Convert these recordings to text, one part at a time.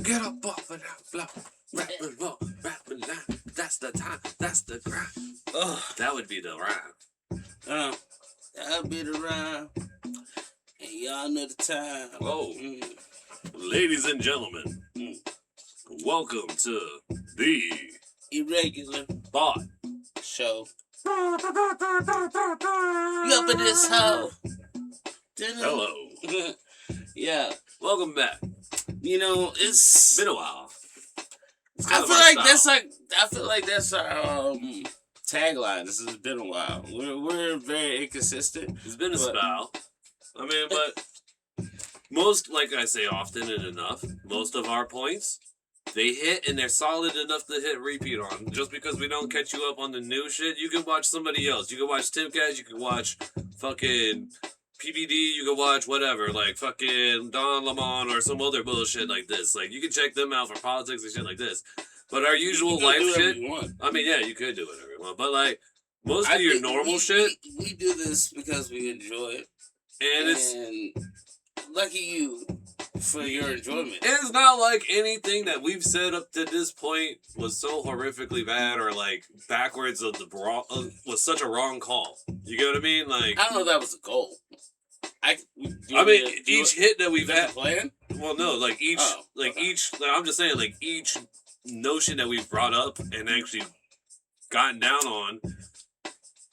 Get up off of that floor. Rap and roll, rap and line. That's the time, that's the grind. That would be the rhyme. That would be the rhyme. And y'all know the time. Whoa. Ladies and gentlemen, welcome to the Irregular Thought Show. You up in this hoe? Hello. Yeah. Welcome back. You know, it's Been a while. I feel like that's our tagline. This has been a while. We're very inconsistent. It's been a spell. I mean, but most, like I say often and enough, most of our points, they hit and they're solid enough to hit repeat on. Just because we don't catch you up on the new shit, you can watch somebody else. You can watch Timcast, you can watch fucking PPD, you can watch whatever, like fucking Don Lemon or some other bullshit like this. Like, you can check them out for politics and shit like this. But our usual life shit, I mean, yeah, you could do whatever you want. But, like, most of your normal shit. We do this because we enjoy it. And lucky you for your enjoyment. It's not like anything that we've said up to this point was so horrifically bad or, like, backwards of the was such a wrong call. You get what I mean? Like, I don't know if that was the goal. Each hit that we've had. Plan? Well, no, like each, I'm just saying, like each notion that we've brought up and actually gotten down on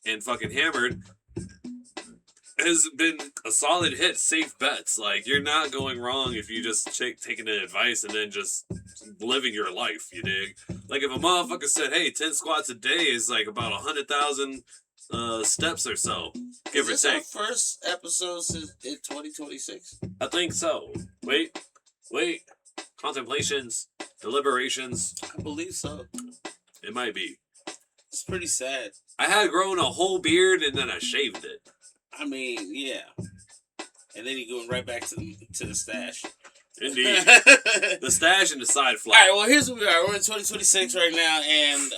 and fucking hammered has been a solid hit, safe bets. Like, you're not going wrong if you just taking the advice and then just living your life, you dig? Like, if a motherfucker said, hey, 10 squats a day is like about 100,000 steps or so, give or take. Is this our first episode since in 2026? I think so. Wait. Contemplations, deliberations. I believe so. It might be. It's pretty sad. I had grown a whole beard and then I shaved it. I mean, yeah. And then you're going right back to the stash. Indeed. The stash and the side flap. All right, well, here's what we are. We're in 2026 right now, and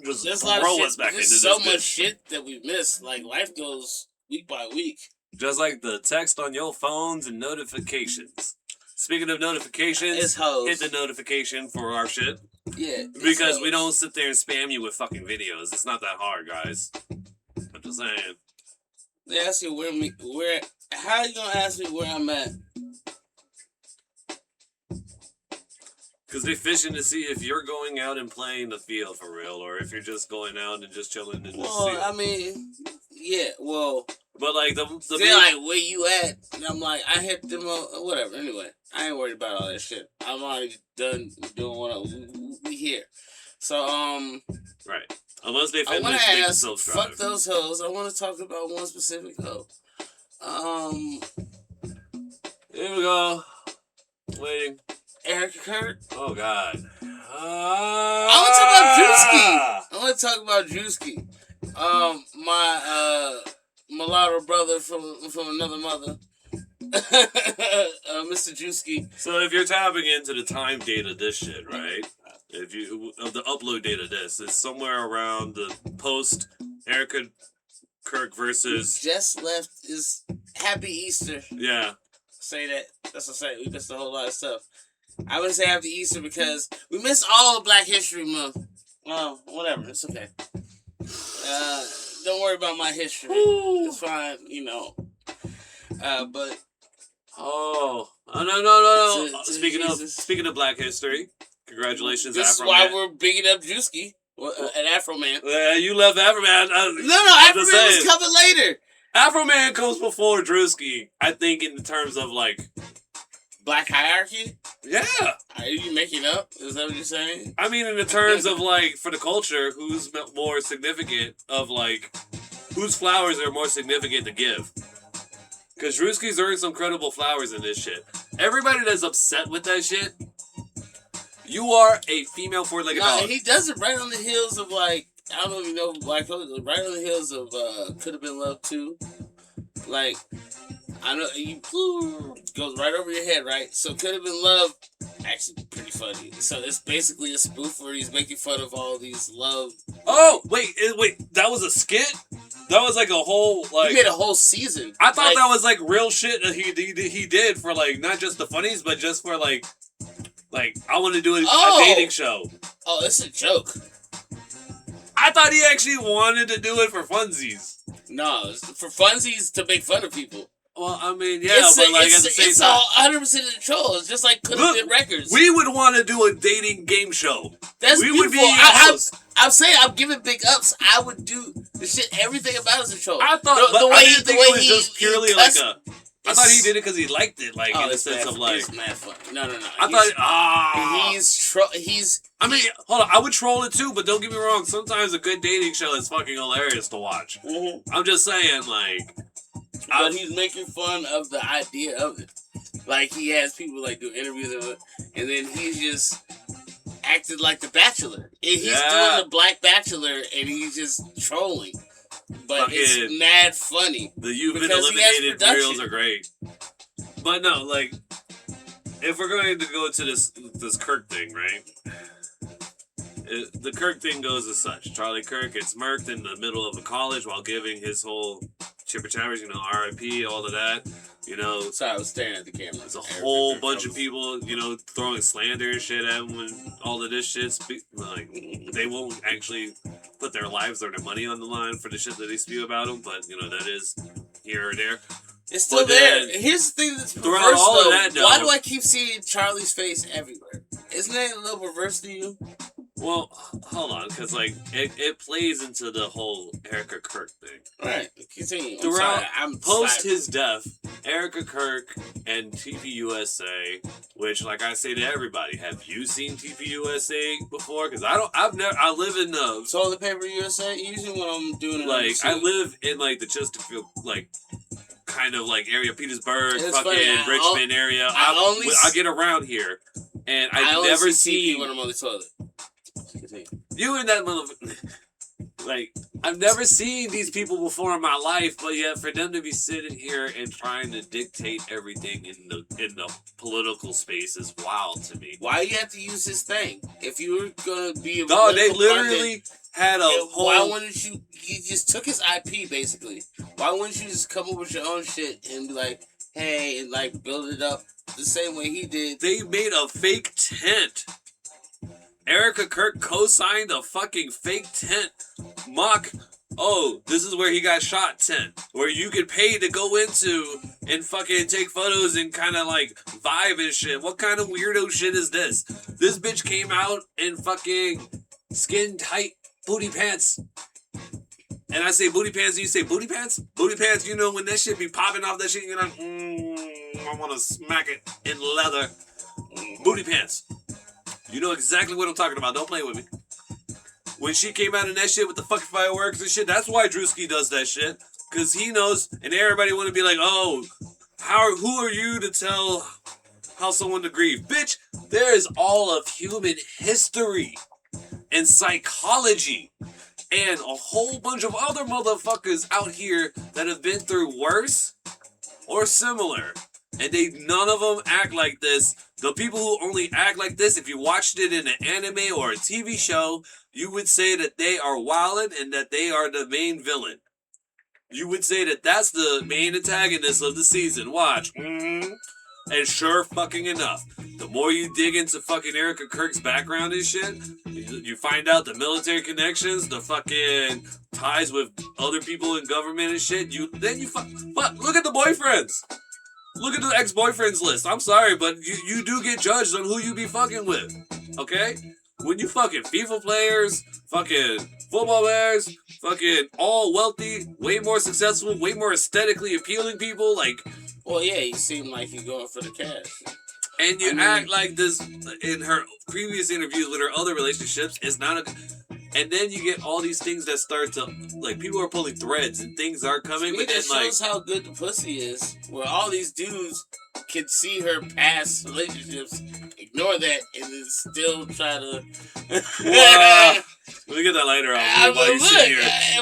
there's a lot of shit. There's so much shit that we missed. Like, life goes week by week. Just like the text on your phones and notifications. Speaking of notifications, hit the notification for our shit. Yeah. Because we don't sit there and spam you with fucking videos. It's not that hard, guys. I'm just saying. They ask you how you gonna ask me where I'm at? Because they're fishing to see if you're going out and playing the field for real, or if you're just going out and just chilling in the sea. I mean, yeah, well. But, like, they're like, where you at? And I'm like, I hit them up, whatever. Anyway, I ain't worried about all that shit. I'm already done doing what we here. So, Right. Unless they I want to ask, fuck drive. those hoes. I want to talk about one specific hoe. Here we go. Waiting. Erica Kurt. Oh, God. I want to talk about Drewski. My mulatto brother from another mother, Mr. Drewski. So if you're tapping into the time date of this shit, right? If you the upload date of this, it's somewhere around the post Erica Kirk versus. Just left is Happy Easter. Yeah. Say that. That's what I say. We missed a whole lot of stuff. I wouldn't say Happy Easter because we missed all of Black History Month. Well, whatever. It's okay. Don't worry about my history. Ooh. It's fine, you know. But. Oh. No. Speaking of Black History, congratulations, This Afro is why Man. we're bigging up Drewski, an Afro Man. You left Afro Man. No, Afro Man was coming later. Afro Man comes before Drewski, I think, in terms of, like, Black hierarchy? Yeah. Are you making up? Is that what you're saying? I mean, in the terms of, like, for the culture, who's more significant of, like, whose flowers are more significant to give? Because Drewski's earned some credible flowers in this shit. Everybody that's upset with that shit, you are a female four-legged dog. He does it right on the heels of, like, I don't even know Black Culture, right on the heels of Could Have Been Love 2. Like, I know, goes right over your head, right? So Could Have Been Love, actually pretty funny. So it's basically a spoof where he's making fun of all these love. Oh, wait, that was a skit? That was like a whole, like... He made a whole season. I thought that was like real shit that he did for like, not just the funnies, but just for like Like, I want to do a dating show. Oh, it's a joke. I thought he actually wanted to do it for funsies. No, it's for funsies to make fun of people. Well, I mean, yeah, but like at the same it's time, all 100% of the troll. It's just like Could Have Been Records. We would want to do a dating game show. That's we beautiful. would be your host. I'm saying I'm giving big ups. I would do the shit. Everything about it's a troll. I thought I didn't think it was just purely like a. I thought he did it because he liked it, like in the sense of like. It's mad fun. No. I thought he's. I mean, hold on. I would troll it too, but don't get me wrong. Sometimes a good dating show is fucking hilarious to watch. Mm-hmm. I'm just saying, like. But he's making fun of the idea of it. Like, he has people, like, do interviews of it, and then he's just acted like the Bachelor. And he's doing the Black Bachelor, and he's just trolling. But it's mad funny. The You've Been Eliminated reels are great. But no, like, if we're going to go to this Kirk thing, right? The Kirk thing goes as such. Charlie Kirk gets murked in the middle of a college while giving his whole chipper chappers, R.I.P., all of that. Sorry, I was staring at the camera. There's a whole bunch of people, throwing slander and shit at him and all of this shit. Like, they won't actually put their lives or their money on the line for the shit that they spew about him, but, that is here or there. It's still there. Here's the thing that's perverse, all of that, why do I keep seeing Charlie's face everywhere? Isn't that a little perverse to you? Well, hold on, because, like, it plays into the whole Erica Kirk thing. Right. Continue. Post his death, Erica Kirk and TPUSA, which, like I say to everybody, have you seen TPUSA before? Because I live in the... Toilet Paper USA? Usually when I'm doing it... Like, I live in, like, the Chesterfield, like... kind of like area, Petersburg, Richmond area. I get around here, and I never see when I'm on the toilet. You and that motherfucker. Like, I've never seen these people before in my life, but yet for them to be sitting here and trying to dictate everything in the political space is wild to me. Why you have to use this thing? If you were gonna be they literally had a whole. Why wouldn't you? You just took his IP basically. Why wouldn't you just come up with your own shit and be like, hey, and like build it up the same way he did? They made a fake tent. Erica Kirk co-signed a fucking fake tent. This is where he got shot tent. Where you could pay to go into and fucking take photos and kind of like vibe and shit. What kind of weirdo shit is this? This bitch came out in fucking skin tight booty pants. And I say booty pants and you say booty pants? Booty pants, when that shit be popping off that shit, you're like, I want to smack it in leather. Booty pants. You know exactly what I'm talking about. Don't play with me. When she came out in that shit with the fucking fireworks and shit, that's why Drewski does that shit. Because he knows, and everybody want to be like, who are you to tell how someone to grieve? Bitch, there is all of human history and psychology and a whole bunch of other motherfuckers out here that have been through worse or similar. And none of them act like this. The people who only act like this, if you watched it in an anime or a TV show, you would say that they are wildin' and that they are the main villain. You would say that that's the main antagonist of the season. Watch. And sure fucking enough, the more you dig into fucking Erica Kirk's background and shit, you find out the military connections, the fucking ties with other people in government and shit. Look at the boyfriends. Look at the ex-boyfriends list. I'm sorry, but you do get judged on who you be fucking with. Okay? When you fucking FIFA players, fucking football players, fucking all wealthy, way more successful, way more aesthetically appealing people, like... Well, yeah, you seem like you're going for the cash. And you act like this in her previous interviews with her other relationships. It's not a... And then you get all these things that start to, like, people are pulling threads and things are coming. But that shows how good the pussy is. Where all these dudes can see her past relationships, ignore that, and then still try to... Let me get that lighter out.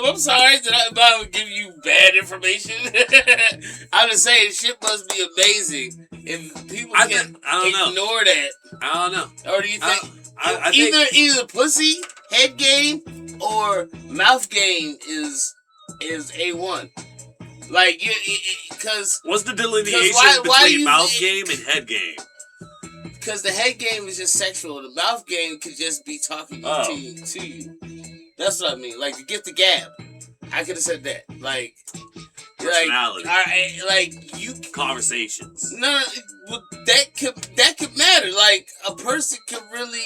I'm sorry that I'm give you bad information. I'm just saying, shit must be amazing if people can ignore that. I don't know. Or do you think... I think either pussy, head game, or mouth game is A1. Like, because... What's the delineation between mouth game and head game? because the head game is just sexual. The mouth game could just be talking to you. That's what I mean. Like, to get the gab. I could have said that. Like, personality. Like you. Conversations. No, well, that could matter. Like, a person can really.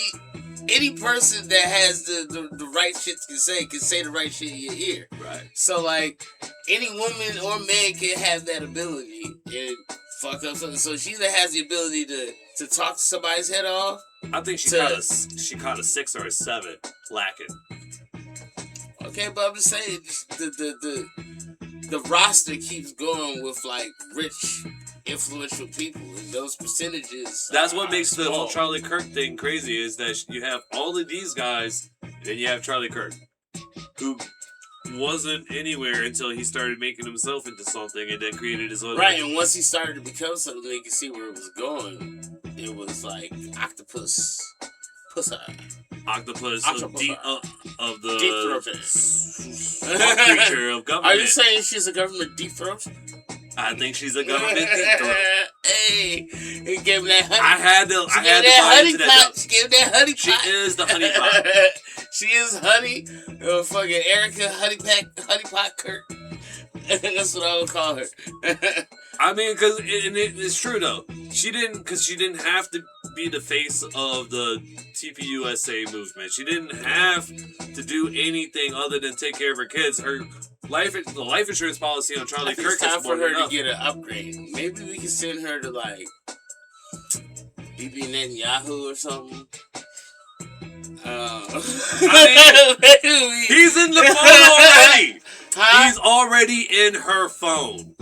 Any person that has the right shit can say the right shit in your ear. Right. So, like, any woman or man can have that ability and fuck up something. So she either has the ability to talk to somebody's head off. I think she caught a 6 or a 7 lacking. Okay, but I'm just saying the roster keeps going with like rich, influential people, and those percentages. That's what makes the whole Charlie Kirk thing crazy, is that you have all of these guys, and you have Charlie Kirk, who wasn't anywhere until he started making himself into something, and then created his own. Right, and once he started to become something, they could see where it was going. It was like octopus. Octopus of the deep creature of government. Are you saying she's a government deep throat? I think she's a government deep throat. Hey, he gave me that honey. I had to buy into that. She gave that honey pot. She is the honey pot. She is honey. Fucking Erica honey pot Kirk. That's what I would call her. I mean, because it's true though. She didn't have to be the face of the TPUSA movement. She didn't have to do anything other than take care of her kids. The life insurance policy on Charlie Kirk is time for her enough. to get an upgrade. Maybe we can send her to like BB Netanyahu or something. He's in the phone already. Huh? He's already in her phone.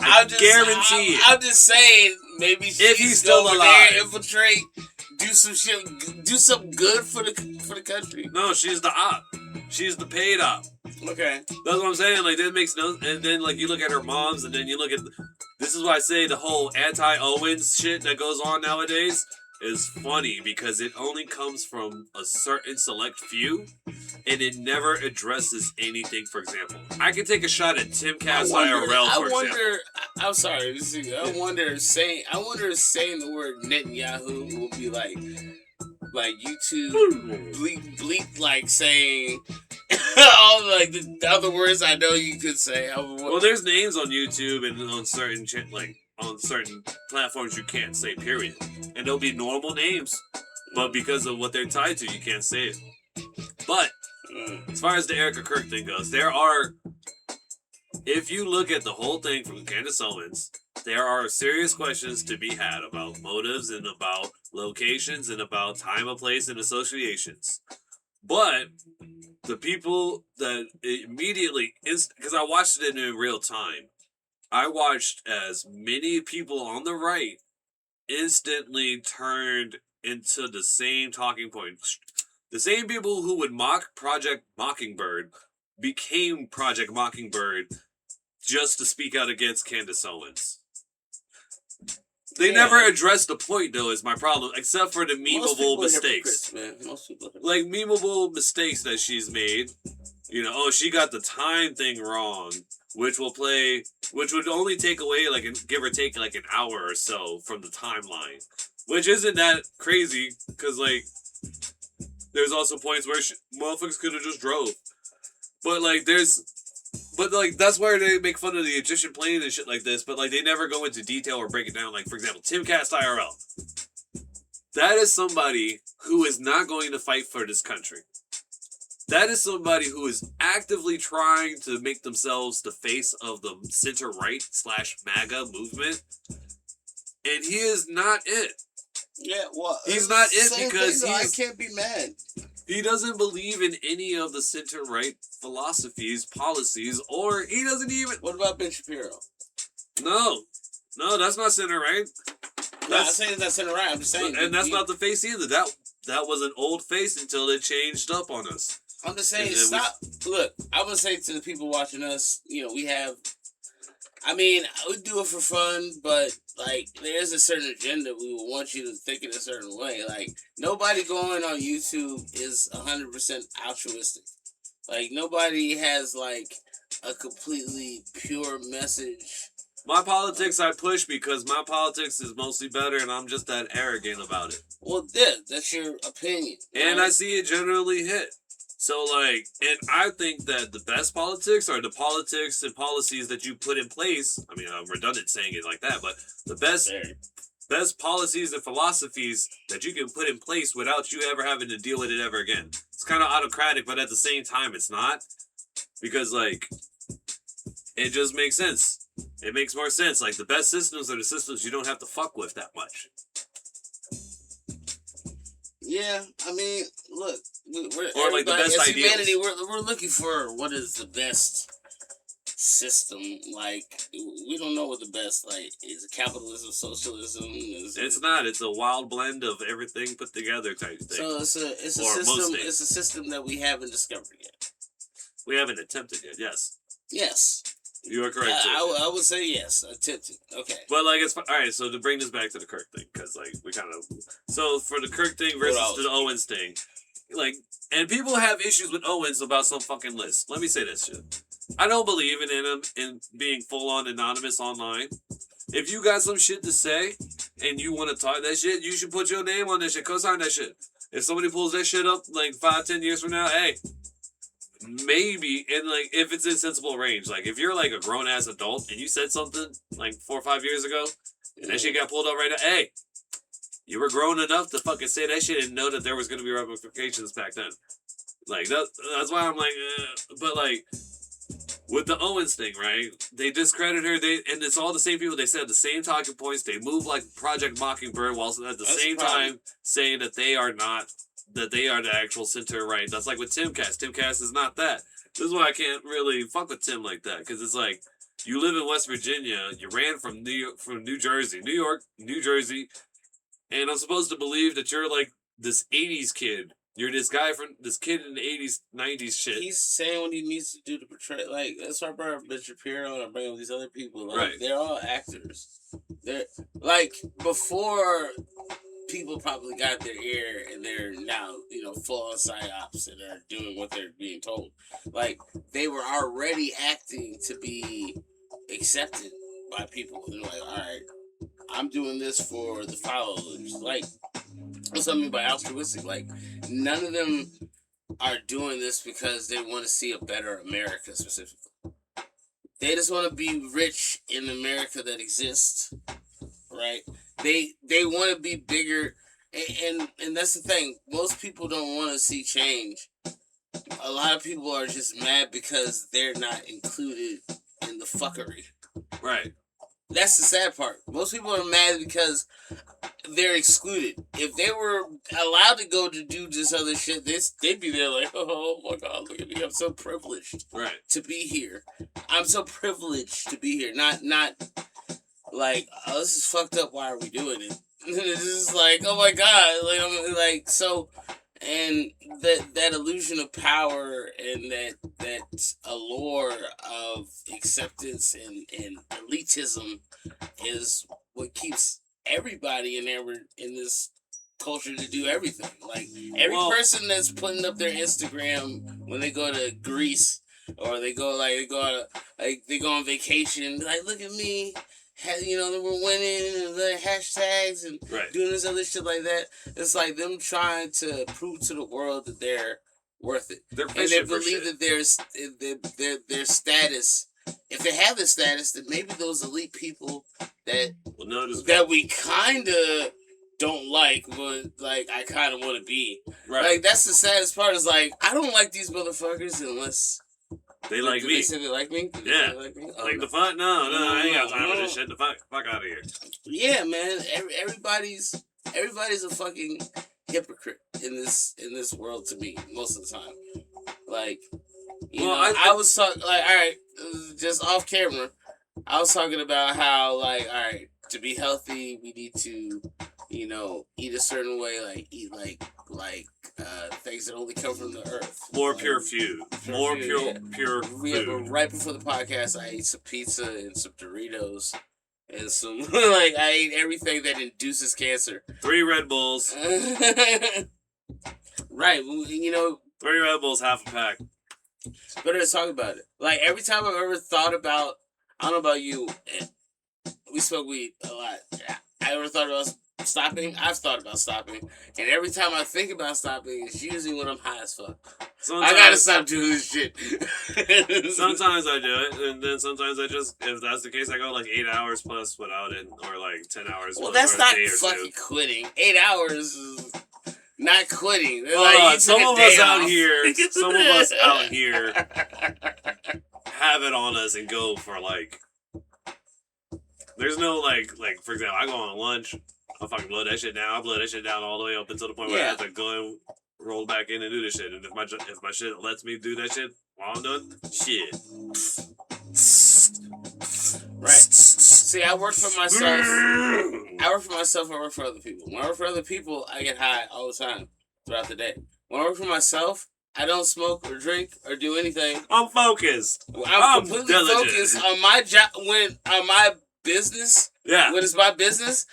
I guarantee it. I'm just saying, maybe if he's still alive, there, infiltrate, do some shit, do something good for the country. No, she's the op. She's the paid op. Okay, that's what I'm saying. Like, that makes no. And then like you look at her moms, and then you look at. This is why I say the whole anti-Owens shit that goes on nowadays is funny, because it only comes from a certain select few, and it never addresses anything. For example, I can take a shot at Tim Cass IRL, for example. I'm sorry. I wonder if saying the word Netanyahu will be like YouTube bleep like saying all like the other words I know you could say. Well, there's names on YouTube and on certain on certain platforms you can't say, period. And they'll be normal names, but because of what they're tied to, you can't say it. But as far as the Erica Kirk thing goes, if you look at the whole thing from Candace Owens, there are serious questions to be had about motives and about locations and about time of place and associations. But the people that immediately, because I watched it in real time, I watched as many people on the right instantly turned into the same talking points. The same people who would mock Project Mockingbird became Project Mockingbird just to speak out against Candace Owens. They never addressed the point, though, is my problem, except for the memeable mistakes. Most people like, memeable mistakes that she's made. You know, she got the time thing wrong, which would only take away, give or take, an hour or so from the timeline. Which isn't that crazy, because, there's also points where motherfuckers could have just drove. But, that's where they make fun of the Egyptian plane and shit like this, but, they never go into detail or break it down. For example, Tim Cast IRL. That is somebody who is not going to fight for this country. That is somebody who is actively trying to make themselves the face of the center-right / MAGA movement. And he is not it. Yeah, well, he's not it because I can't be mad. He doesn't believe in any of the center-right philosophies, policies, or he doesn't even... What about Ben Shapiro? No, that's not center-right. No, I'm saying that's center-right. I'm just saying. And that's not the face either. That was an old face until it changed up on us. I'm just saying, stop. Look, I'm going to say to the people watching us, we have... we do it for fun, but, there's a certain agenda. We will want you to think in a certain way. Nobody going on YouTube is 100% altruistic. Nobody has, a completely pure message My politics I push because my politics is mostly better, and I'm just that arrogant about it. Well, yeah, that's your opinion. And right? I see it generally hit. So, like, and I think that the best politics are the politics and policies that you put in place. I mean, I'm redundant saying it like that, but the best policies and philosophies that you can put in place without you ever having to deal with it ever again. It's kind of autocratic, but at the same time, it's not. Because, like, it just makes sense. It makes more sense. Like, the best systems are the systems you don't have to fuck with that much. Yeah, I mean, look, Or, like, the best as ideals. humanity, we're looking for what is the best system. Like, we don't know what the best, like, is it capitalism, socialism? It's not. It's a wild blend of everything put together type thing. So it's a system. It's a system that we haven't discovered yet. We haven't attempted yet. Yes. Yes. You are correct. I would say yes. Attempted. Okay. But like it's all right. So to bring this back to the Kirk thing, because like we kind of so for the Kirk thing versus the Owens thing, like and people have issues with Owens about some fucking list. Let me say this shit. I don't believe in him in being full on anonymous online. If you got some shit to say and you want to talk that shit, you should put your name on that shit. Co-sign that shit. If somebody pulls that shit up like 5-10 years from now, hey. Maybe, and like, if it's in sensible range, like, if you're like a grown ass adult and you said something like 4 or 5 years ago, and that shit got pulled up right now, hey, you were grown enough to fucking say that shit and know that there was gonna be ramifications back then. Like, that's why I'm like, but like, with the Owens thing, right? They discredit her, and it's all the same people, they said the same talking points, they move like Project Mockingbird, while at the same time saying that they are not. That they are the actual center, right? That's like with Timcast. Timcast is not that. This is why I can't really fuck with Tim like that, because it's like you live in West Virginia, you ran from New Jersey, and I'm supposed to believe that you're like this '80s kid. You're this kid in the '80s, '90s shit. He's saying what he needs to do to portray. Like that's why I brought up Ben Shapiro and I bring up these other people. Like right. They're all actors. They're like before. People probably got their ear and they're now, full on psyops and are doing what they're being told. Like, they were already acting to be accepted by people. They're like, all right, I'm doing this for the followers. Like, that's what I mean by altruistic. Like, none of them are doing this because they want to see a better America specifically. They just want to be rich in America that exists, right? They want to be bigger, and that's the thing. Most people don't want to see change. A lot of people are just mad because they're not included in the fuckery. Right. That's the sad part. Most people are mad because they're excluded. If they were allowed to go to do this other shit, they'd be there like, oh my God, look at me. I'm so privileged to be here. I'm so privileged to be here. Not like, oh, this is fucked up. Why are we doing it? This is like, oh my God, so, and that illusion of power and that allure of acceptance and elitism is what keeps everybody in this culture to do everything. Like every person that's putting up their Instagram when they go to Greece or they go on vacation, like look at me. They were winning and the hashtags and doing this other shit like that. It's like them trying to prove to the world that they're worth it. And they believe that their status, if they have the status, then maybe those elite people that we kind of don't like, but like I kind of want to be. Right. Like that's the saddest part is like I don't like these motherfuckers unless. They like me. They say they like me? Yeah. They like me? Oh, like no. The fuck? No, I ain't got time for this shit. The fuck out of here. Yeah, man. Everybody's a fucking hypocrite in this world to me most of the time. Like, I was talking like, all right, just off camera. I was talking about how like, all right, to be healthy, we need to, eat a certain way, like eat like things that only come from the earth. More pure food. More pure food. But right before the podcast, I ate some pizza and some Doritos and some I ate everything that induces cancer. 3 Red Bulls. Right, 3 Red Bulls, half a pack. But let's talk about it. Like every time I've ever thought about, I don't know about you, we smoke weed a lot. I ever thought about stopping? I've thought about stopping, and every time I think about stopping, it's usually when I'm high as fuck. I gotta stop doing this shit. Sometimes I do it, and then sometimes I just, if that's the case, I go like 8 hours plus without it, or like 10 hours. Well, that's not fucking quitting. 8 hours is not quitting. Some of us out here have it on us and go for like. There's no like for example, I go on lunch, I'll fucking blow that shit down. I blow that shit down all the way up until the point where I have to go and roll back in and do this shit. And if my shit lets me do that shit while I'm doing shit. Right. See, I work for myself. I work for other people. When I work for other people, I get high all the time throughout the day. When I work for myself, I don't smoke or drink or do anything. I'm focused. I'm completely focused on my job. On my business. Yeah. When it's my business,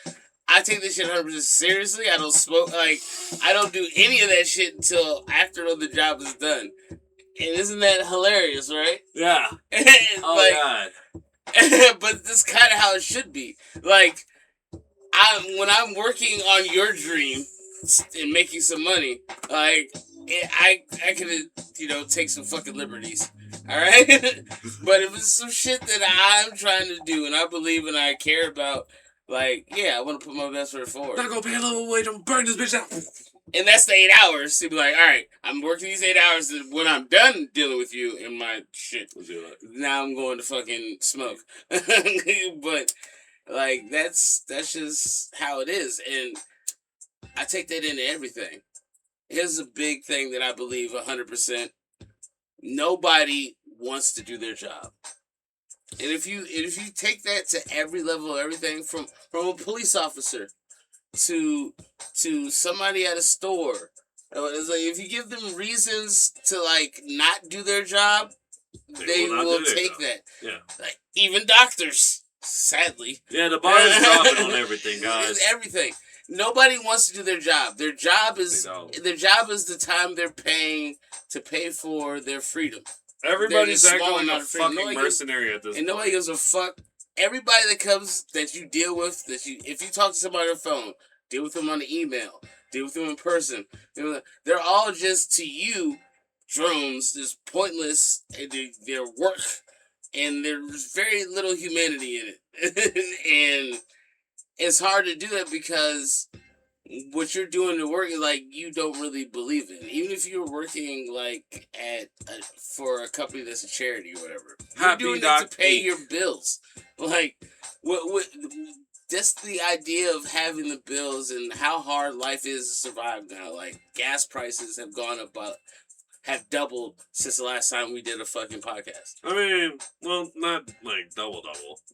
I take this shit 100% seriously. I don't smoke. Like, I don't do any of that shit until after the job is done. And isn't that hilarious, right? Yeah. God. But that's kind of how it should be. Like, when I'm working on your dream and making some money, like, I could, take some fucking liberties. All right? But if it's some shit that I'm trying to do and I believe and I care about, like, yeah, I want to put my best foot forward. I'm gonna go pay a little wage and burn this bitch out. And that's the 8 hours. To be like, all right, I'm working these 8 hours. And when I'm done dealing with you and my shit, now I'm going to fucking smoke. But, like, that's just how it is. And I take that into everything. Here's a big thing that I believe 100%. Nobody wants to do their job. And if you take that to every level of everything, from a police officer to somebody at a store, it's like if you give them reasons to like not do their job, they will take that. Yeah. Like, even doctors, sadly. Yeah, the bar is dropping on everything, guys. Everything. Nobody wants to do their job. Their job is the time they're paying to pay for their freedom. Everybody's acting like a fucking mercenary at this point. And nobody gives a fuck. Everybody that comes, that you deal with, if you talk to somebody on the phone, deal with them on the email, deal with them in person, they're all just, to you, drones, just pointless, and their work, and there's very little humanity in it. And it's hard to do that because what you're doing to work is like you don't really believe in. Even if you're working like for a company that's a charity or whatever, you're doing it to pay your bills. Like what just the idea of having the bills and how hard life is to survive now. Like gas prices have gone up, have doubled since the last time we did a fucking podcast. I mean, well, not like double.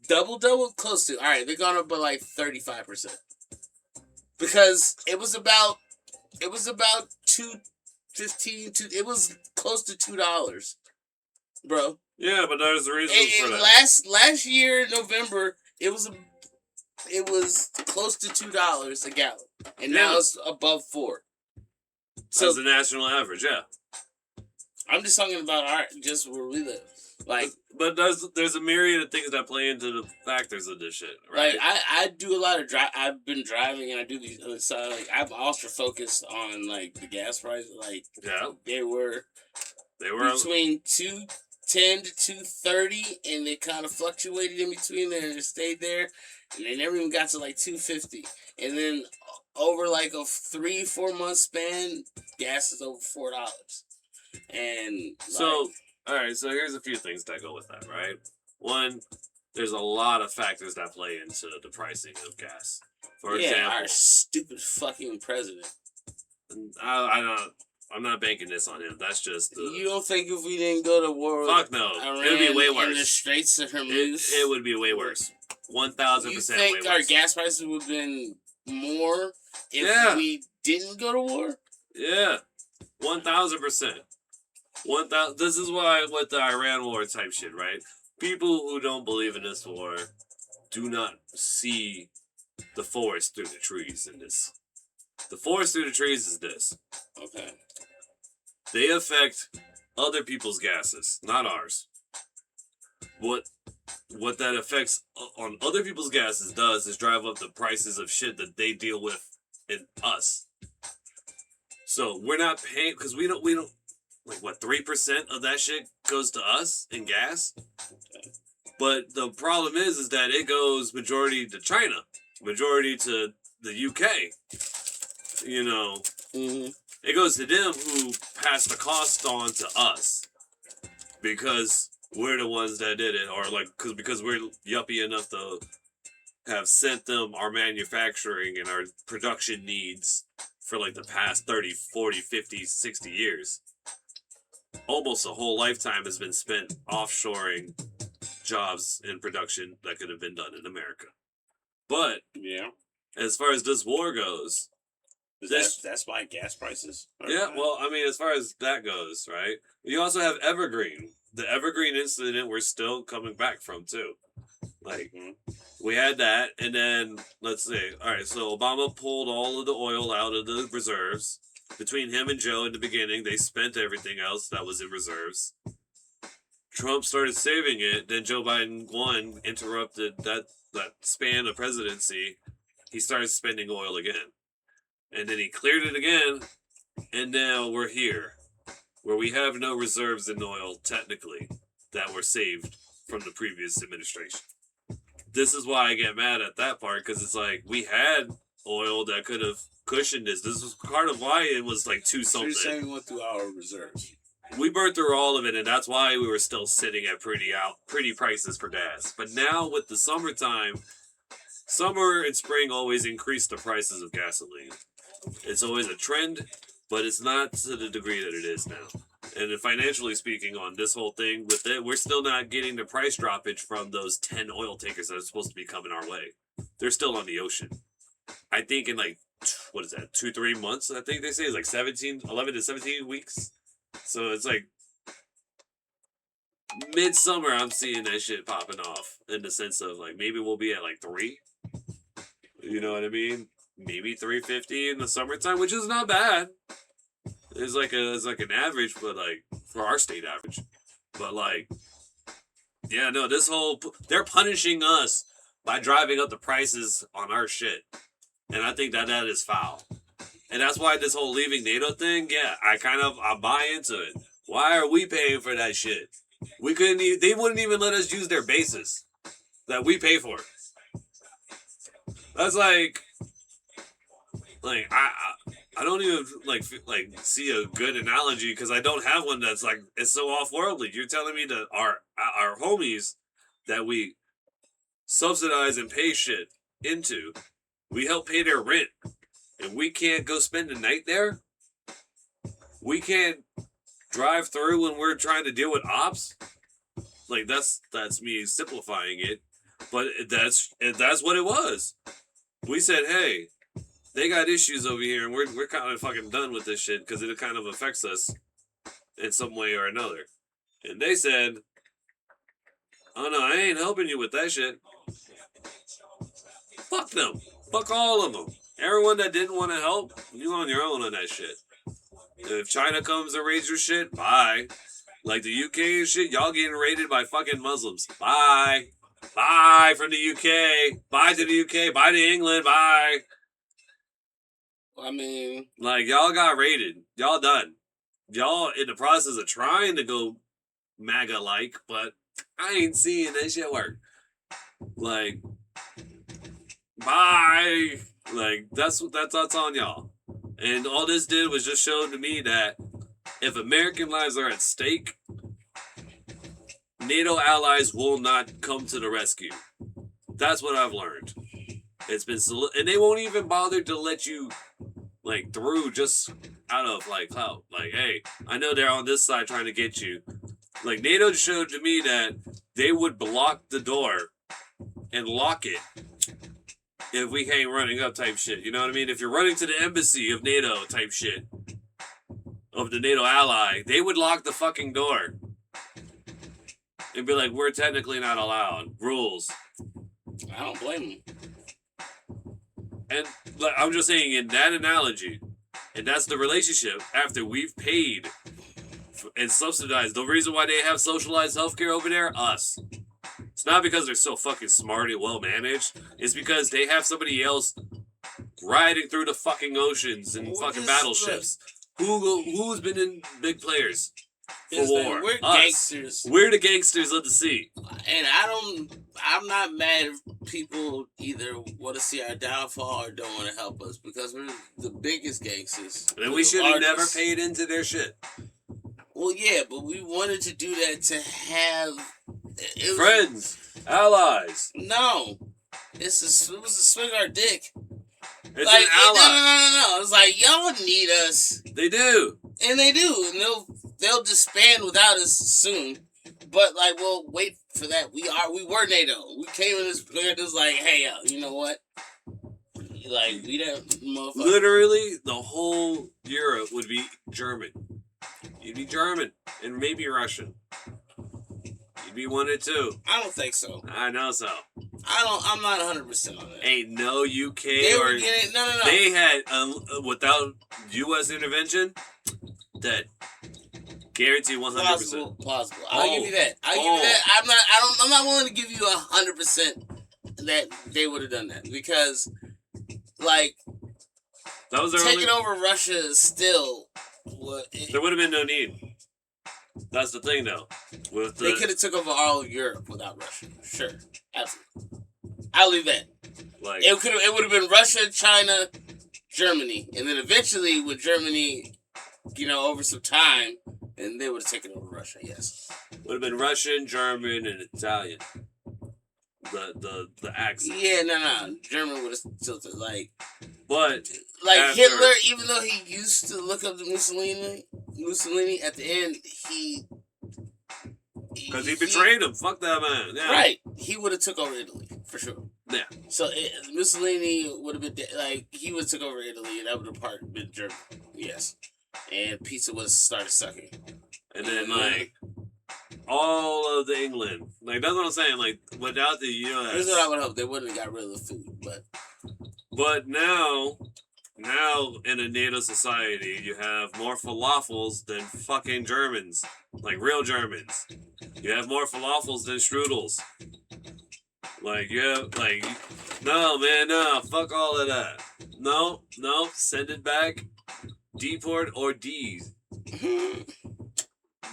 Double, close to. All right, they've gone up by like 35%. Because it was about $2.15. It was close to $2, bro. Yeah, but there's a reason for that. Last year in November, it was close to $2 a gallon, and now it's above $4. So that's the national average, yeah. I'm just talking about just where we live. Like, but there's a myriad of things that play into the factors of this shit, right? Like, I do a lot of I've been driving and I do these other side. Like, I'm ultra focused on like the gas prices. Like, they were between $2.10 to $2.30, and they kind of fluctuated in between there and it stayed there, and they never even got to like $2.50. And then over like a 3-4 month span, gas is over $4. And so. All right, so here's a few things that go with that, right? One, there's a lot of factors that play into the pricing of gas. For example, our stupid fucking president. I'm not banking this on him. That's just you don't think if we didn't go to war? Fuck no, it would be way worse. In the Straits of Hormuz, it would be way worse. 1,000%. You think our gas prices would have been more if we didn't go to war? Yeah, 1,000%. This is why with the Iran war type shit, right? People who don't believe in this war do not see the forest through the trees in this. The forest through the trees is this. Okay. They affect other people's gases, not ours. What what that affects on other people's gases does is drive up the prices of shit that they deal with in us. So we're not paying because we don't like what 3% of that shit goes to us in gas. But the problem is that it goes majority to China, majority to the UK. You know, it goes to them who pass the cost on to us because we're the ones that did it, or like because we're yuppie enough to have sent them our manufacturing and our production needs for like the past 30, 40, 50, 60 years. Almost a whole lifetime has been spent offshoring jobs in production that could have been done in America. But yeah, as far as this war goes, that's why gas prices. Yeah, well, I mean, as far as that goes, right? You also have Evergreen. The Evergreen incident we're still coming back from too. Like we had that, and then let's see. All right, so Obama pulled all of the oil out of the reserves. Between him and Joe in the beginning, they spent everything else that was in reserves. Trump started saving it. Then Joe Biden won, interrupted that span of presidency. He started spending oil again. And then he cleared it again. And now we're here, where we have no reserves in oil, technically, that were saved from the previous administration. This is why I get mad at that part, because it's like, we had oil that could have cushioned this. This was part of why it was like 2 something. So you're saying we went through our reserves. We burned through all of it, and that's why we were still sitting at pretty prices for gas. But now with the summertime, summer and spring always increase the prices of gasoline. It's always a trend, but it's not to the degree that it is now. And financially speaking, on this whole thing with it, we're still not getting the price droppage from those 10 oil tankers that are supposed to be coming our way. They're still on the ocean. I think in like, what is that, 2-3 months? I think they say it's like 11 to 17 weeks. So it's like midsummer, I'm seeing that shit popping off in the sense of like maybe we'll be at like 3. You know what I mean? Maybe 350 in the summertime, which is not bad. It's like an average, but like for our state average. But like, yeah, no, they're punishing us by driving up the prices on our shit, and I think that is foul. And that's why this whole leaving NATO thing, yeah, I buy into it. Why are we paying for that shit? They wouldn't even let us use their bases that we pay for. That's like I don't even like see a good analogy because I don't have one that's like it's so off-worldly. You're telling me that our homies that we subsidize and pay shit into, we help pay their rent, and we can't go spend the night there? We can't drive through when we're trying to deal with ops? Like that's me simplifying it, but that's what it was. We said, hey, they got issues over here, and we're kind of fucking done with this shit because it kind of affects us in some way or another. And they said, oh no, I ain't helping you with that shit. Fuck them. Fuck all of them. Everyone that didn't want to help, you on your own on that shit. If China comes and raids your shit, bye. Like the UK and shit, y'all getting raided by fucking Muslims. Bye. Bye from the UK. Bye to the UK. Bye to England. Bye. I mean, like, y'all got raided. Y'all done. Y'all in the process of trying to go MAGA-like, but I ain't seeing that shit work. Like, bye. Like, that's on y'all. And all this did was just show to me that if American lives are at stake, NATO allies will not come to the rescue. That's what I've learned. It's been and they won't even bother to let you like through just out of like clout. Like, hey, I know they're on this side trying to get you. Like NATO showed to me that they would block the door and lock it if we came running up type shit. You know what I mean? If you're running to the embassy of NATO type shit, of the NATO ally, they would lock the fucking door and be like, we're technically not allowed. Rules. I don't blame them. And like, I'm just saying, in that analogy, and that's the relationship after we've paid and subsidized. The reason why they have socialized healthcare over there, us. It's not because they're so fucking smart and well managed. It's because they have somebody else riding through the fucking oceans and fucking battleships. Who's been in big players for war? We're Us. gangsters. We're the gangsters of the sea. And I'm not mad if people either want to see our downfall or don't want to help us because we're the biggest gangsters. And we should have never paid into their shit. Well, yeah, but we wanted to do that to have friends, allies. No, it was to swing our dick. It's like, an ally. No. It's like y'all need us. They do, and they do, and they'll disband without us soon. But like, we'll wait for that. We were NATO. We came in this planet. It was like, hey, you know what? Like we don't. Literally, the whole Europe would be German. You'd be German and maybe Russian. You'd be one or two. I don't think so. I know so. I'm not 100% on that. Ain't no UK they or were getting, no. They had without U.S. intervention, that guarantee 100%. Plausible. I'll give you that. Give you that. I'm not willing to give you 100% that they would have done that because, like, that was taking over Russia is still. There would have been no need. That's the thing, though. They could have took over all of Europe without Russia. Sure, absolutely. I'll leave that. Like it would have been Russia, China, Germany, and then eventually with Germany, over some time, and they would have taken over Russia. Yes, would have been Russian, German, and Italian. The accent. Yeah, no. German would have tilted But like Hitler, even though he used to look up to Mussolini at the end, because he betrayed him. Fuck that man. Yeah. Right. He would have took over Italy for sure. Yeah. So Mussolini would have been he would have took over Italy, and that would have been Germany. Yes. And pizza would have started sucking. And then all of the England, that's what I'm saying. Like without the U.S. Here's what I would hope: they wouldn't have got rid of the food, But now in a NATO society, you have more falafels than fucking Germans, like real Germans. You have more falafels than strudels. No, man, no, fuck all of that. No, send it back. Deport or D.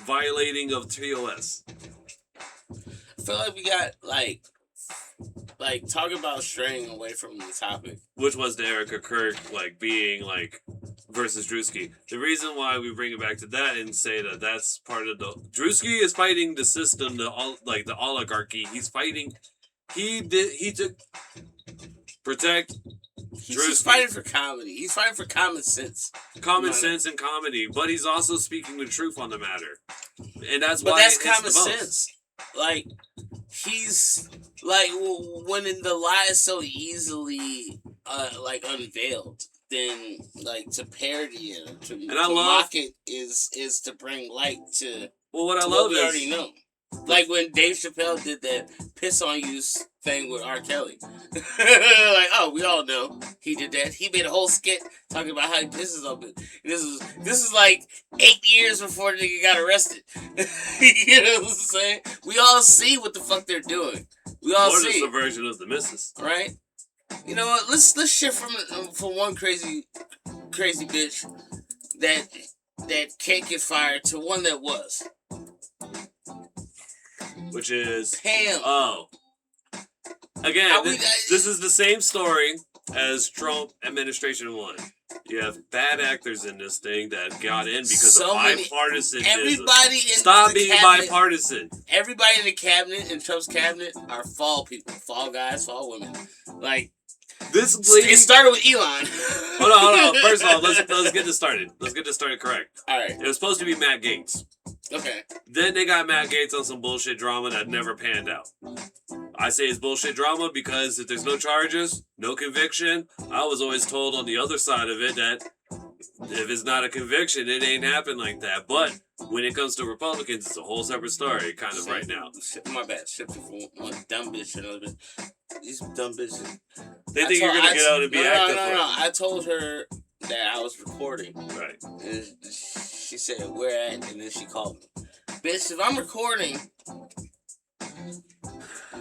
Violating of TOS. I feel like we got, talking about straying away from the topic. Which was the Erica Kirk, being, versus Drewski. The reason why we bring it back to that and say that that's part of the... Drewski is fighting the system, the oligarchy. He's fighting... He took... Protect... He's just fighting for comedy. He's fighting for common sense. Common sense and comedy. But he's also speaking the truth on the matter. And that's why that's common sense. He's... when the lie is so easily, unveiled, then, to parody it or to mock it is to bring light to... Well, what I love what we is... already know. Like when Dave Chappelle did that piss on you thing with R. Kelly. We all know he did that. He made a whole skit talking about how he pisses on it. This is 8 years before the nigga got arrested. You know what I'm saying? We all see what the fuck they're doing. We all see. Or the version of the missus. Right? You know what? Let's shift from one crazy bitch that can't get fired to one that was. Which is... Pam. Oh. Again, this is the same story as Trump administration 1. You have bad actors in this thing that got in because of bipartisan business. Stop being bipartisan. Everybody in the cabinet, in Trump's cabinet, are fall people. Fall guys, fall women. This lady... It started with Elon. Hold on. First of all, let's get this started. Let's get this started correct. All right. It was supposed to be Matt Gaetz. Okay. Then they got Matt Gaetz on some bullshit drama that never panned out. I say it's bullshit drama because if there's no charges, no conviction, I was always told on the other side of it that if it's not a conviction, it ain't happen like that. But when it comes to Republicans, it's a whole separate story, kind of right now. My bad. Shifting from one dumb bitch to another bitch. These dumb bitches. They think you're going to get out and be active. No. I told her that I was recording. Right. And she said, where at? And then she called me. Bitch, if I'm recording,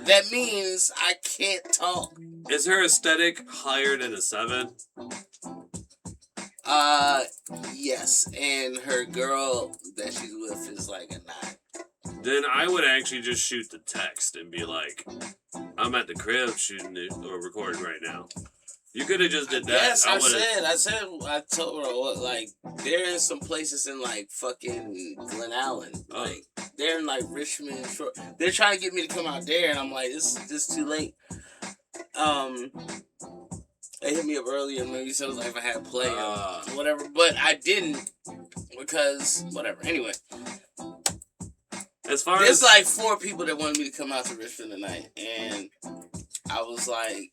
that means I can't talk. Is her aesthetic higher than a 7? Yes, and her girl that she's with is like a 9. Then I would actually just shoot the text and be like, I'm at the crib shooting it or recording right now. You could have just did that. Yes, I told her, like, they're in some places in, like, fucking Glen Allen. Like, they're in, like, Richmond. They're trying to get me to come out there, and I'm like, this is too late. They hit me up earlier, and maybe said like if I had play or whatever, but I didn't because whatever. Anyway, as far there's like 4 people that wanted me to come out to Richmond tonight, and I was like,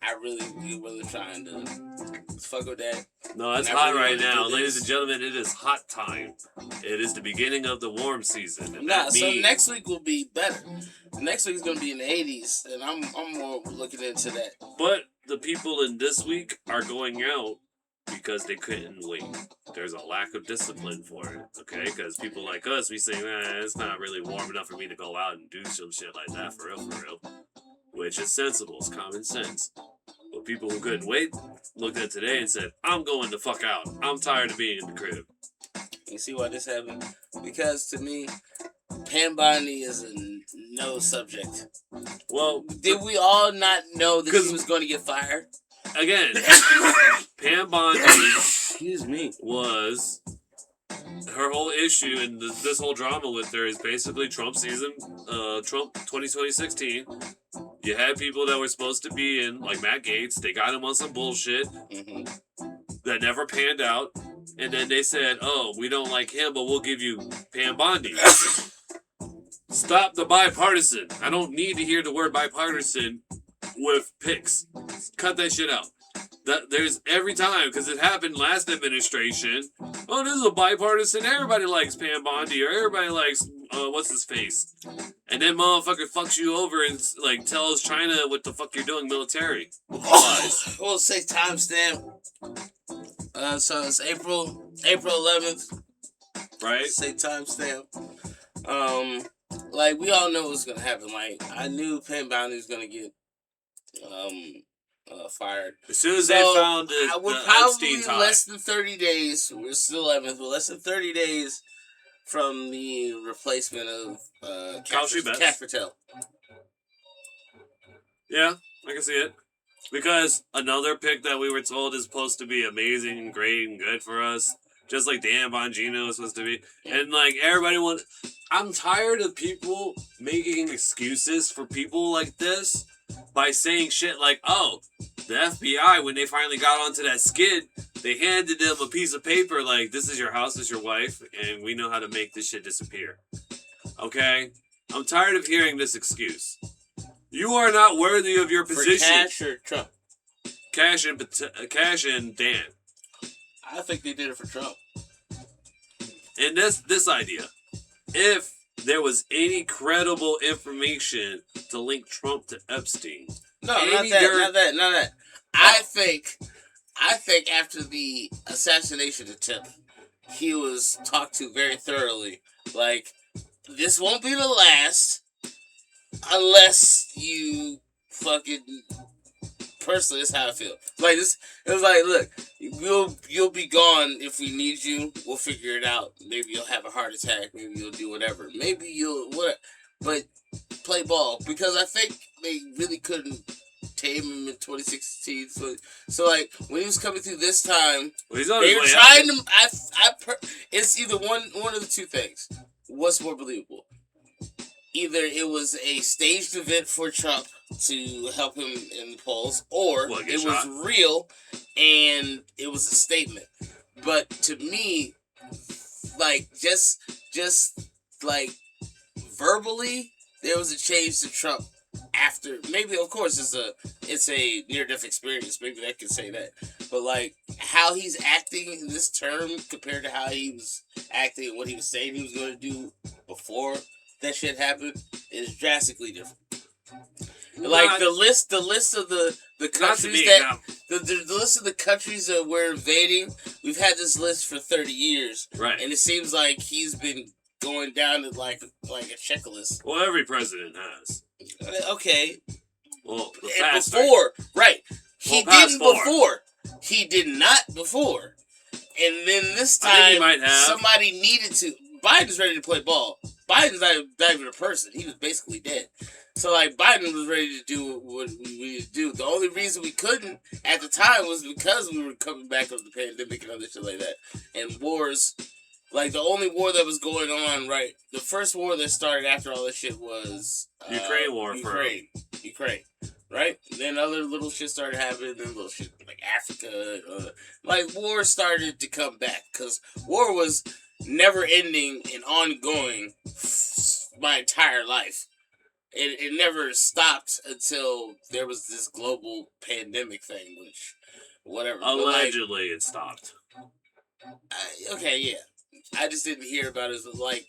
I really trying to fuck with that. No, it's hot right now, ladies and gentlemen. It is hot time. It is the beginning of the warm season. And so next week will be better. Next week is gonna be in the 80s, and I'm more looking into that. But the people in this week are going out because they couldn't wait. There's a lack of discipline for it, okay? Because people like us, we say, it's not really warm enough for me to go out and do some shit like that for real. Which is sensible, it's common sense. But people who couldn't wait looked at today and said, I'm going the fuck out. I'm tired of being in the crib. You see why this happened? Because to me, Pam Bondi is a no subject. Well, did we all not know that she was going to get fired? Again, Pam Bondi excuse me, was her whole issue and this whole drama with her is basically Trump season, Trump 2016. You had people that were supposed to be in, like Matt Gaetz. They got him on some bullshit that never panned out. And then they said, oh, we don't like him, but we'll give you Pam Bondi. Stop the bipartisan. I don't need to hear the word bipartisan with picks. Cut that shit out. There's every time, because it happened last administration. Oh, this is a bipartisan. Everybody likes Pam Bondi, or everybody likes what's his face, and then motherfucker fucks you over and like tells China what the fuck you're doing military. We'll say timestamp. So it's April 11th. Right. Say timestamp. Like we all know what's gonna happen. Like I knew Pam Bondi was gonna get fired. As soon as they found it, we're probably less than 30 days. We're still 11th. We're less than 30 days from the replacement of Cash Patel. Yeah, I can see it. Because another pick that we were told is supposed to be amazing and great and good for us, just like Dan Bongino is supposed to be. And like everybody I'm tired of people making excuses for people like this by saying shit like, oh, the FBI, when they finally got onto that skid, they handed them a piece of paper like, this is your house, this is your wife, and we know how to make this shit disappear. Okay? I'm tired of hearing this excuse. You are not worthy of your position. For Cash or Trump? Cash and Dan. I think they did it for Trump. And this idea. If there was any credible information to link Trump to Epstein. No, not that. I think after the assassination attempt, he was talked to very thoroughly. Like, this won't be the last unless you fucking... Personally, that's how I feel. Like, this, it was like, look, you'll be gone if we need you. We'll figure it out. Maybe you'll have a heart attack. Maybe you'll do whatever. Maybe you'll... whatever. But play ball. Because I think they really couldn't tame him in 2016. So like, when he was coming through this time, they were trying to... it's either one of the two things. What's more believable? Either it was a staged event for Trump to help him in the polls, or it was real and it was a statement. But to me, like, just like verbally, there was a change to Trump after. Maybe, of course, it's a near-death experience. Maybe that could say that. But like how he's acting in this term compared to how he was acting and what he was saying he was going to do before that shit happened is drastically different. Like the list of the countries that the list of the countries that we're invading, we've had this list for 30 years, right? And it seems like he's been going down to like a checklist. Well, every president has. Okay. Well, the And past before, right. He Well, past didn't four. before. He did not before. And then this I think he time, might have. somebody needed to. Biden's ready to play ball. Biden's not even a person. He was basically dead. So, like, Biden was ready to do what we needed to do. The only reason we couldn't at the time was because we were coming back from the pandemic and other shit like that. And wars. Like, the only war that was going on, right? The first war that started after all this shit was... Ukraine war. Ukraine. Right? And then other little shit started happening. Then little shit like Africa. Like, war started to come back. Because war was never ending and ongoing my entire life. It never stopped until there was this global pandemic thing, which, whatever. Allegedly, it stopped. Okay, yeah. I just didn't hear about it as like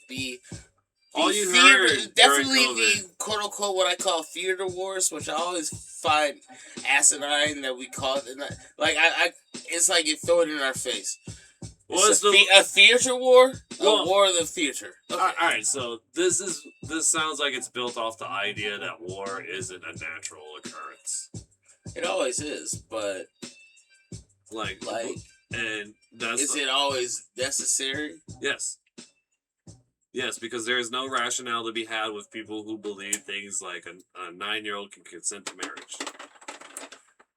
All you theater, heard definitely during the quote unquote what I call theater wars, which I always find asinine that we call it. Like I it's like you throw it in our face. It's a theater war, a war of the theater. Okay. All right, so this sounds like it's built off the idea that war isn't a natural occurrence. It always is, but like, and that's is it always necessary? Yes. Yes, because there is no rationale to be had with people who believe things like a 9-year-old can consent to marriage.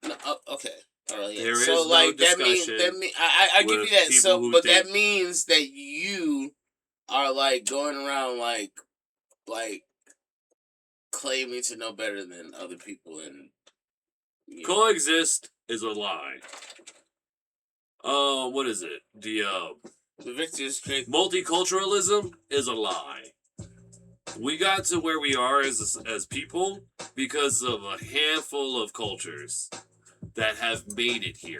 No, okay. All right, yeah. There so is like no that means I give you that. So, but that means that you are like going around like claiming to know better than other people and coexist is a lie. What is it? The victor's great. Multiculturalism is a lie. We got to where we are as people because of a handful of cultures that have made it here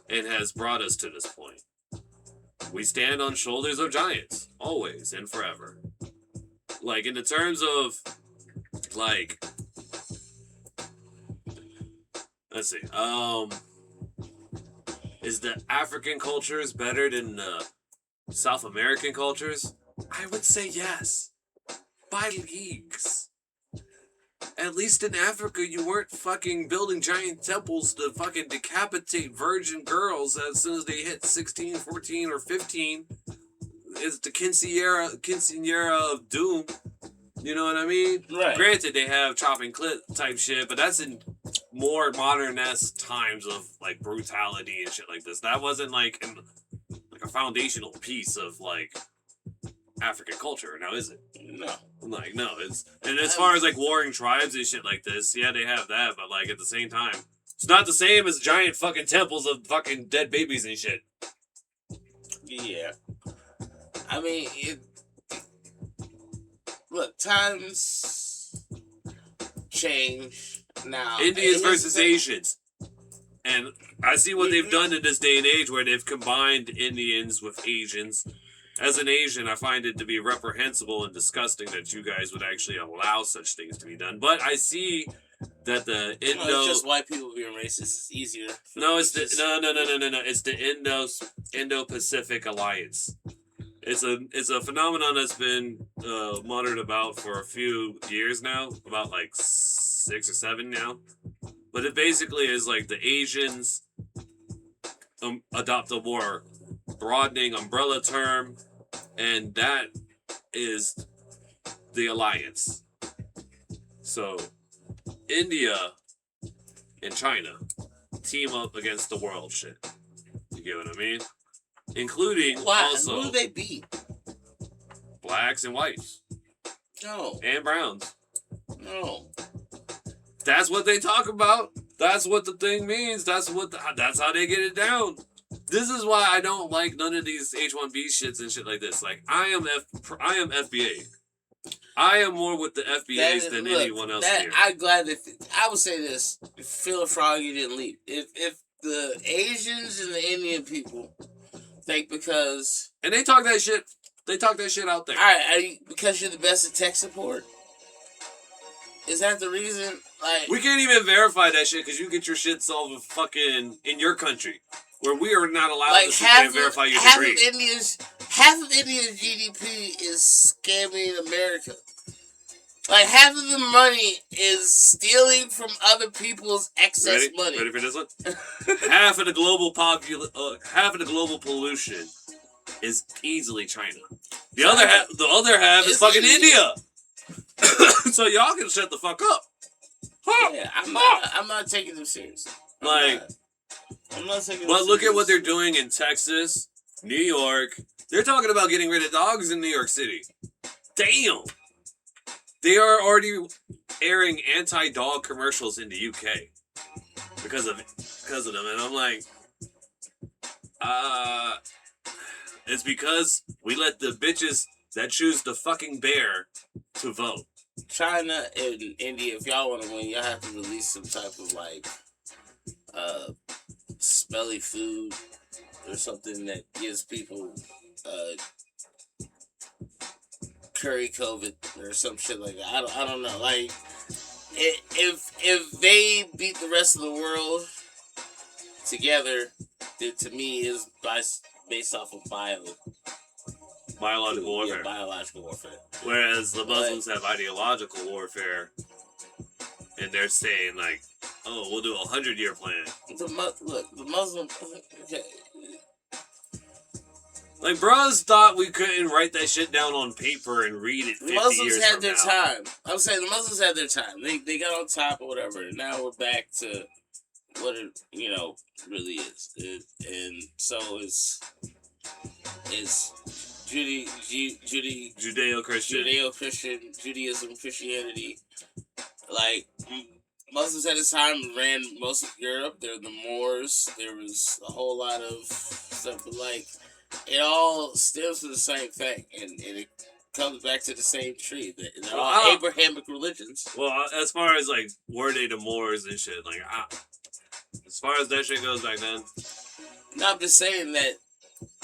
and has brought us to this point. We stand on shoulders of giants, always and forever. Like, in the terms of, like, let's see, is the African cultures better than the South American cultures? I would say yes. By leagues. At least in Africa, you weren't fucking building giant temples to fucking decapitate virgin girls as soon as they hit 16, 14, or 15. It's the quinceañera of doom. You know what I mean? Right. Granted, they have chopping clit type shit, but that's in more modern-esque times of, like, brutality and shit like this. That wasn't, like a foundational piece of, like, African culture, now is it? No. Like, no, it's... And as far as, like, warring tribes and shit like this, yeah, they have that, but, like, at the same time, it's not the same as giant fucking temples of fucking dead babies and shit. Yeah. I mean, look, times change now. Indians versus Asians. And I see what they've done in this day and age where they've combined Indians with Asians. As an Asian, I find it to be reprehensible and disgusting that you guys would actually allow such things to be done. But I see that the Indo... No, it's just white people being racist. It's easier. No, it's the... No. It's the Indo-Pacific Alliance. It's a phenomenon that's been muttered about for a few years now. About, like, 6 or 7 now. But it basically is, like, the Asians adopt a more broadening umbrella term, and that is the alliance. So, India and China team up against the world shit. You get what I mean? Including also... Who do they beat? Blacks and whites. No. And browns. No. That's what they talk about. That's what the thing means. That's how they get it down. This is why I don't like none of these H-1B shits and shit like this. Like, I am FBA. I am more with the FBAs than anyone else here. I'm glad that... I would say this. Feel a frog, you didn't leave. If the Asians and the Indian people think because... And they talk that shit. They talk that shit out there. Alright, because you're the best at tech support? Is that the reason? Like, we can't even verify that shit because you get your shit solved fucking in your country. Where we are not allowed to sit there and verify your degree. half of India's GDP is scamming America. Like, half of the money is stealing from other people's excess money. Ready for this one? half of the global pollution is easily China. The other half is fucking India. So y'all can shut the fuck up. Huh. Yeah, I'm not taking them seriously. I'm not taking them But look at what they're doing in Texas, New York. They're talking about getting rid of dogs in New York City. Damn. They are already airing anti-dog commercials in the UK because of them, and I'm like, it's because we let the bitches that choose the fucking bear to vote. China and India, if y'all want to win, y'all have to release some type of like smelly food or something that gives people curry COVID or some shit like that. I don't know. Like, if they beat the rest of the world together, it to me is based off of biological warfare. Yeah, biological warfare. Whereas the Muslims have ideological warfare, and they're saying like, "Oh, we'll do a 100-year plan." The Muslim. Okay. Like, bros thought we couldn't write that shit down on paper and read it 50 years from now. The Muslims had their time. I'm saying the Muslims had their time. They got on top or whatever, and now we're back to what it really is. And so it's Judeo-Christian, Judaism, Christianity. Like, Muslims at the time ran most of Europe. There were the Moors. There was a whole lot of stuff, but like, it all stems from the same thing, and it comes back to the same tree. They're all Abrahamic religions. Well, as far as like, were they the Moors and shit, like, as far as that shit goes back then. No, I'm just saying that.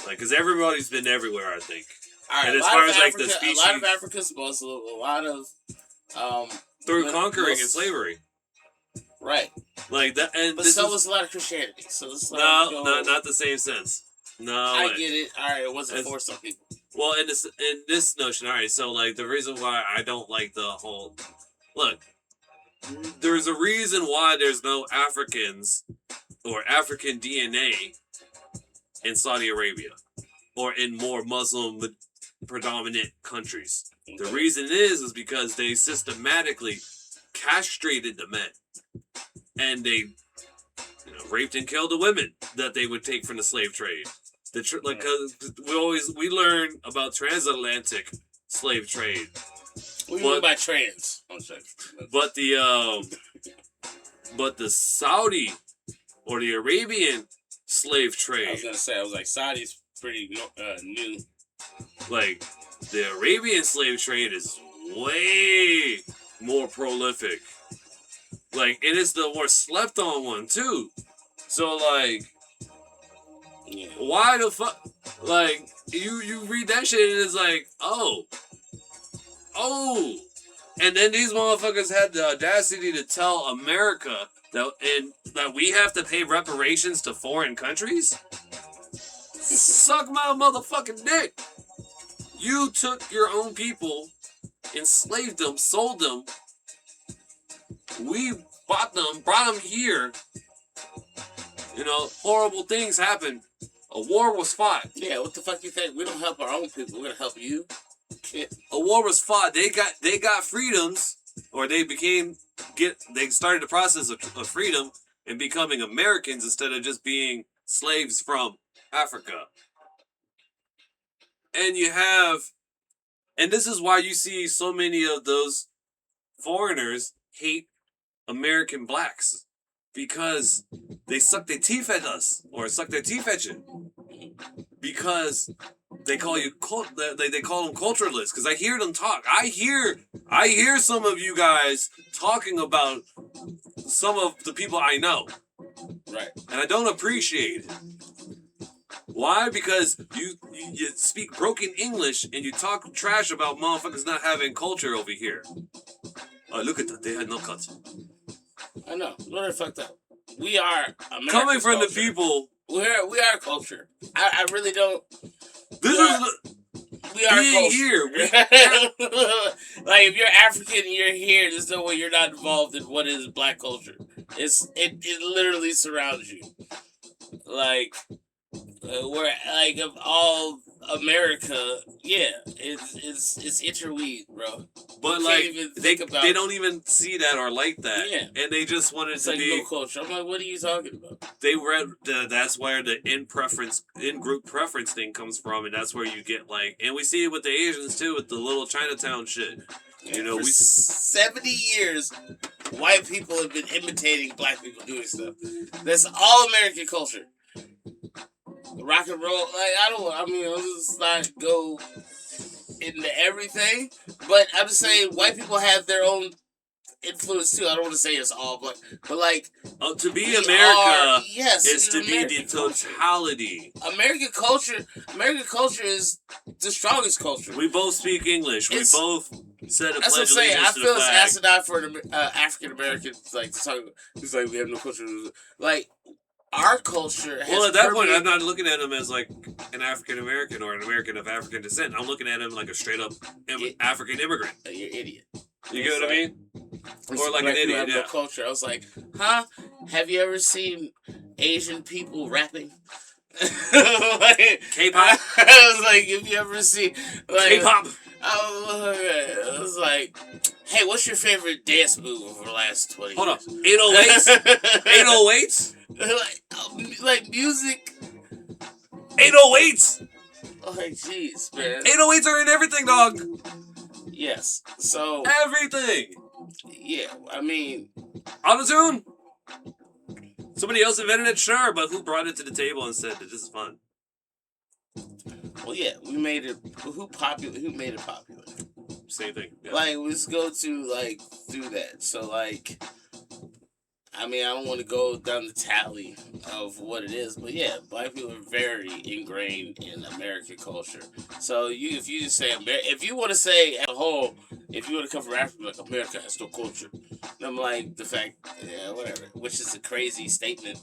Like, because everybody's been everywhere, I think. All right, and as far as like the species, a lot of Africa's Muslim, a lot of through conquering and slavery. Right. Like that, and but so was a lot of Christianity. So it's like not the same sense. No, I get it. All right, it wasn't for some people. Well, in this notion, all right. So like the reason why I don't like the whole there's a reason why there's no Africans or African DNA in Saudi Arabia or in more Muslim predominant countries. Okay. The reason is because they systematically castrated the men, and they raped and killed the women that they would take from the slave trade. Cause we learn about transatlantic slave trade. What do you mean by trans? But the Saudi or the Arabian slave trade. I was gonna say, Saudi's pretty new. Like, the Arabian slave trade is way more prolific. Like, and it's the more slept on one too. So like, yeah. Why the fuck? Like, you read that shit and it's like, oh, and then these motherfuckers had the audacity to tell America that we have to pay reparations to foreign countries. Suck my motherfucking dick. You took your own people, enslaved them, sold them. We bought them, brought them here. Horrible things happened. A war was fought. Yeah, what the fuck you think? We don't help our own people. We're gonna help you. Yeah. A war was fought. They got freedoms, or they started the process of freedom and becoming Americans instead of just being slaves from Africa. And this is why you see so many of those foreigners hate American blacks, because they suck their teeth at us, or suck their teeth at you, because they call them culturalists. Because I hear them talk. I hear some of you guys talking about some of the people I know, right? And I don't appreciate it. Why? Because you speak broken English and you talk trash about motherfuckers not having culture over here. Look at that. They had no culture. I know. We're fucked up. We are American coming from culture. the people. We are culture. I really don't. This is we are being culture. here. Like if you're African and you're here, there's no way you're not involved in what is black culture. It literally surrounds you. Like we're like of all America, yeah, it's interweaved, bro. But You like can't even think about they don't even see that or like that. Yeah. And they just want it it's to like be. no culture. I'm like, what are you talking about? They read that's where the in group preference thing comes from, and that's where you get like, and we see it with the Asians too, with the little Chinatown shit. You know, for 70 years, white people have been imitating black people doing stuff. That's all American culture. Rock and roll, let's not go into everything, but I'm just saying white people have their own influence too. I don't want to say it's all black, but like to be America, is to be American the totality. American culture is the strongest culture. We both speak English. We both said a That's what I'm pledge saying. I allegiance to feel the it's flag. asinine for an African American like to talk about. It's like we have no culture. Like our culture has Well, at that point, I'm permeated- not looking at him as like an African American or an American of African descent. I'm looking at him like a straight up African immigrant. You're an idiot. You get what I mean? Or like an black people idiot. have no Yeah. culture. I was like, huh? Have you ever seen Asian people rapping? Like, K-pop. I was like, have you ever seen like K-pop. I was like, hey, what's your favorite dance move over the last 20 Hold up. years? 808s? 808s? like music. 808s? Like, jeez, man. 808s are in everything, dog. Yes. So, Everything. yeah, I mean, Autotune? Somebody else invented it, sure, but who brought it to the table and said that this is fun? well, yeah, we made it. Who made it popular? Same thing. Yeah. Like, let's go to, like, do that. So, like, I mean, I don't want to go down the tally of what it is, but yeah, black people are very ingrained in American culture. So, if you just say, if you want to say as a whole, if you want to come from Africa, like, America has no culture, and I'm like, the fact, yeah, whatever, which is a crazy statement,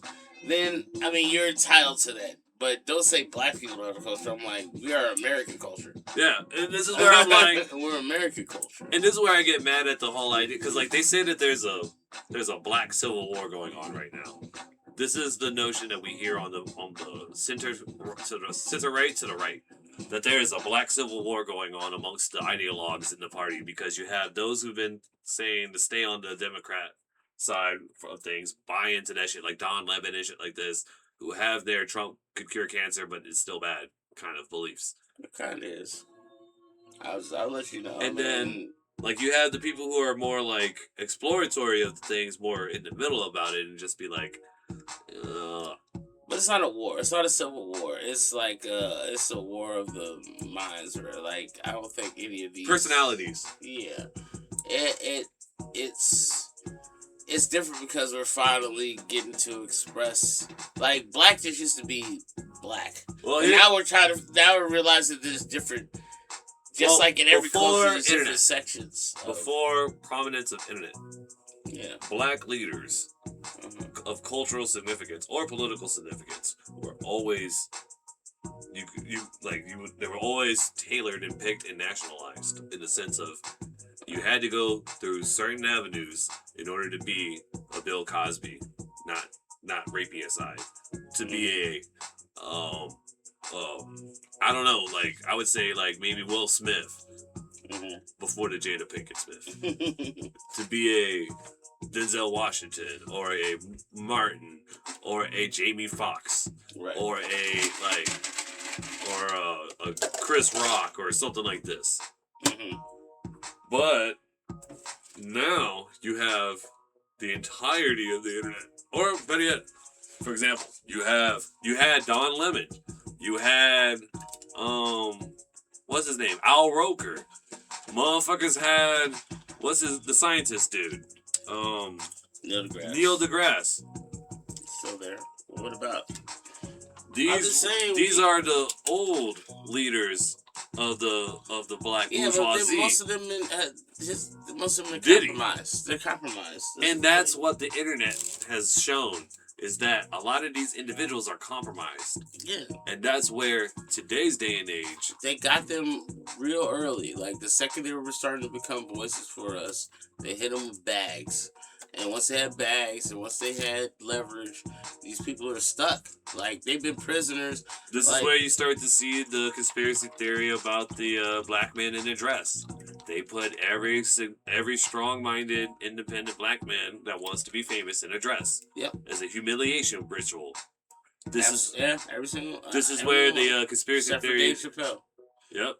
then, I mean, you're entitled to that. But don't say black people don't have a culture. I'm like, we are American culture. Yeah, and this is where I'm like... We're American culture. And this is where I get mad at the whole idea, because like they say that there's a black civil war going on right now. This is the notion that we hear on the center to the center right to the right, that there is a black civil war going on amongst the ideologues in the party, because you have those who've been saying to stay on the Democrat side of things, buy into that shit, like Don Lemon and shit like this, who have their Trump could cure cancer, but it's still bad kind of beliefs. It kind of is. I'll let you know. And then, like, you have the people who are more, like, exploratory of the things, more in the middle about it, and just be like, But it's not a war. It's not a civil war. It's like, it's a war of the minds, or, like, I don't think any of these... personalities. Yeah. It's different because we're finally getting to express, like, black just used to be black. Well, and now we're realizing there's different, just like in every culture, there's different sections. Before prominence of internet, yeah, black leaders of cultural significance or political significance were always, they were always tailored and picked and nationalized in the sense of, you had to go through certain avenues in order to be a Bill Cosby, not rapey aside, to be a, I don't know, like, I would say, like, maybe Will Smith before the Jada Pinkett Smith, to be a Denzel Washington, or a Martin, or a Jamie Foxx, right. or a Chris Rock, or something like this. But now you have the entirety of the internet, or better yet, for example, you had Don Lemon, you had what's his name, Al Roker, motherfuckers had the scientist dude, Neil deGrasse. Still there. What about? These are the old leaders of the black bourgeoisie. But most of them are compromised. They're compromised. And that's what the internet has shown. is that a lot of these individuals are compromised. Yeah. And that's where today's day and age, They got them real early. Like, the second they were starting to become voices for us, they hit them with bags. And once they had bags and once they had leverage, these people are stuck. Like, they've been prisoners. this like, is where you start to see the conspiracy theory about the black man in a dress. They put every strong-minded, independent black man that wants to be famous in a dress. Yep. As a humiliation ritual. every single. This is where the conspiracy except theory. for Dave Chappelle. Yep.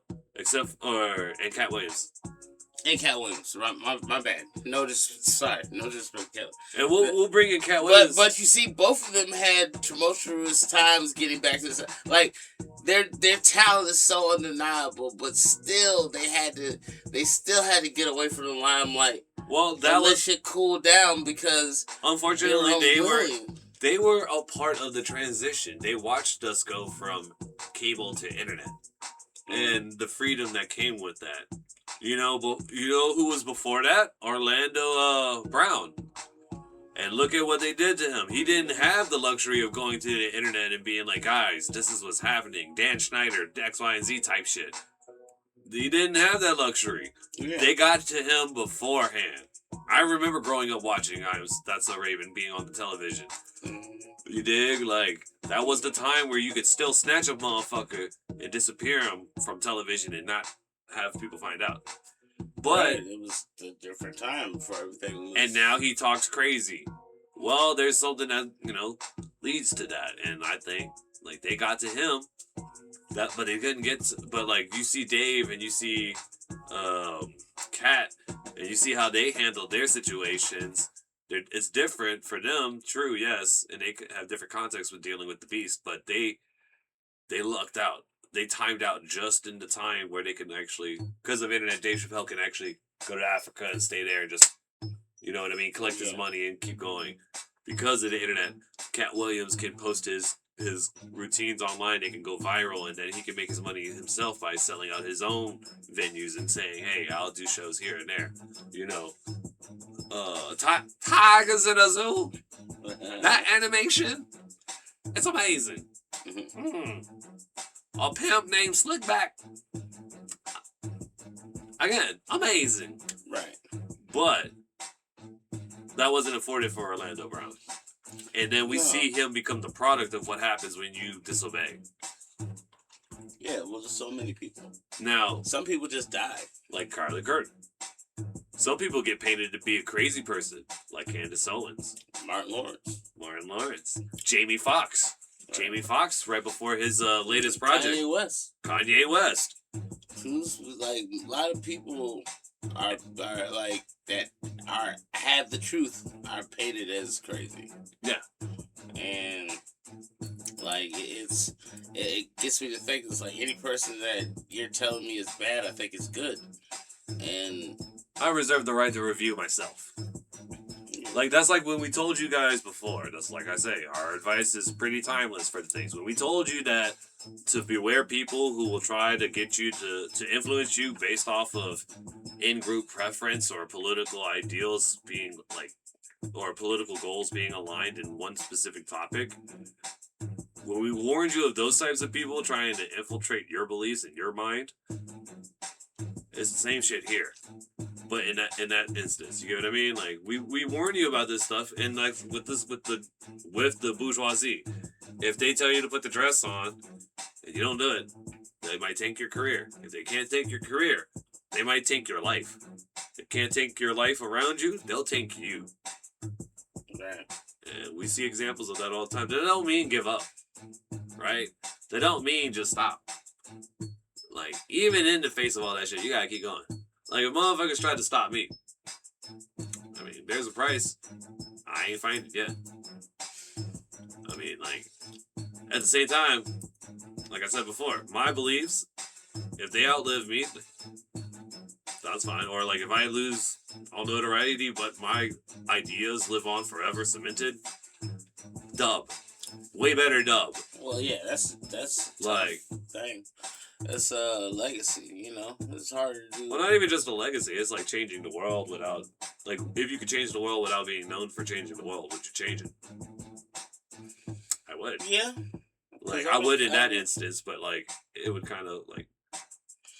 And Cat Williams. And Cat Williams. My bad. No disrespect, Cat. And we'll bring in Cat Williams. But you see, both of them had tumultuous times getting back to the like. Their talent is so undeniable, but still they still had to get away from the limelight. Well, that let shit cool down because unfortunately they were a part of the transition. They watched us go from cable to internet, and the freedom that came with that. You know who was before that? Orlando Brown. And look at what they did to him. He didn't have the luxury of going to the internet and being like, guys, this is what's happening. Dan Schneider, X, Y, and Z type shit. He didn't have that luxury. Yeah. They got to him beforehand. I remember growing up watching That's So Raven being on the television. You dig? Like, that was the time where you could still snatch a motherfucker and disappear him from television and not have people find out. But right. It was a different time before everything was... And now he talks crazy. Well, there's something that, leads to that. And I think, like, they got to him. But they couldn't get to... But, like, you see Dave and you see Kat, and you see how they handled their situations. It's different for them, true, yes. And they have different contexts with dealing with the beast. But they lucked out. They timed out just in the time where they can actually, because of internet, Dave Chappelle can actually go to Africa and stay there and just, collect his money and keep going. Because of the internet, Cat Williams can post his routines online. They can go viral, and then he can make his money himself by selling out his own venues and saying, hey, I'll do shows here and there. Tigers in a zoo. That animation, it's amazing. A pimp named Slickback. Again, amazing. Right. But that wasn't afforded for Orlando Brown. And then we see him become the product of what happens when you disobey. Yeah, well, there's so many people. Now, some people just die. Like Carly Curtin. Some people get painted to be a crazy person, like Candace Owens. Martin Lawrence. Jamie Foxx. Jamie Foxx, right before his latest project. Kanye West. Who's like a lot of people are like that have the truth are painted as crazy. Yeah. And like it gets me to think it's like any person that you're telling me is bad, I think is good. And I reserve the right to review myself. Like, that's like when we told you guys before. That's like I say, our advice is pretty timeless for the things. When we told you that to beware people who will try to get you to influence you based off of in-group preference or political ideals being like, or political goals being aligned in one specific topic. When we warned you of those types of people trying to infiltrate your beliefs and your mind, it's the same shit here. But in that instance, you get what I mean? Like, we warn you about this stuff, and like with the bourgeoisie, if they tell you to put the dress on and you don't do it, they might tank your career. If they can't tank your career, they might tank your life. If they can't tank your life around you, they'll tank you. Right. And we see examples of that all the time. That don't mean give up, right? That don't mean just stop. Like, even in the face of all that shit, you gotta keep going. Like, if motherfuckers tried to stop me, I mean, there's a price. I ain't find it yet. I mean, like, at the same time, like I said before, my beliefs, if they outlive me, that's fine. Or, like, if I lose all notoriety, but my ideas live on forever cemented, dub. Way better dub. Well, yeah, that's like thing. It's a legacy, It's hard to do. Well, not even just a legacy. It's like changing the world without, like, if you could change the world without being known for changing the world, would you change it? would. Yeah. Like, I would in that instance, but, like, it would kind of, like...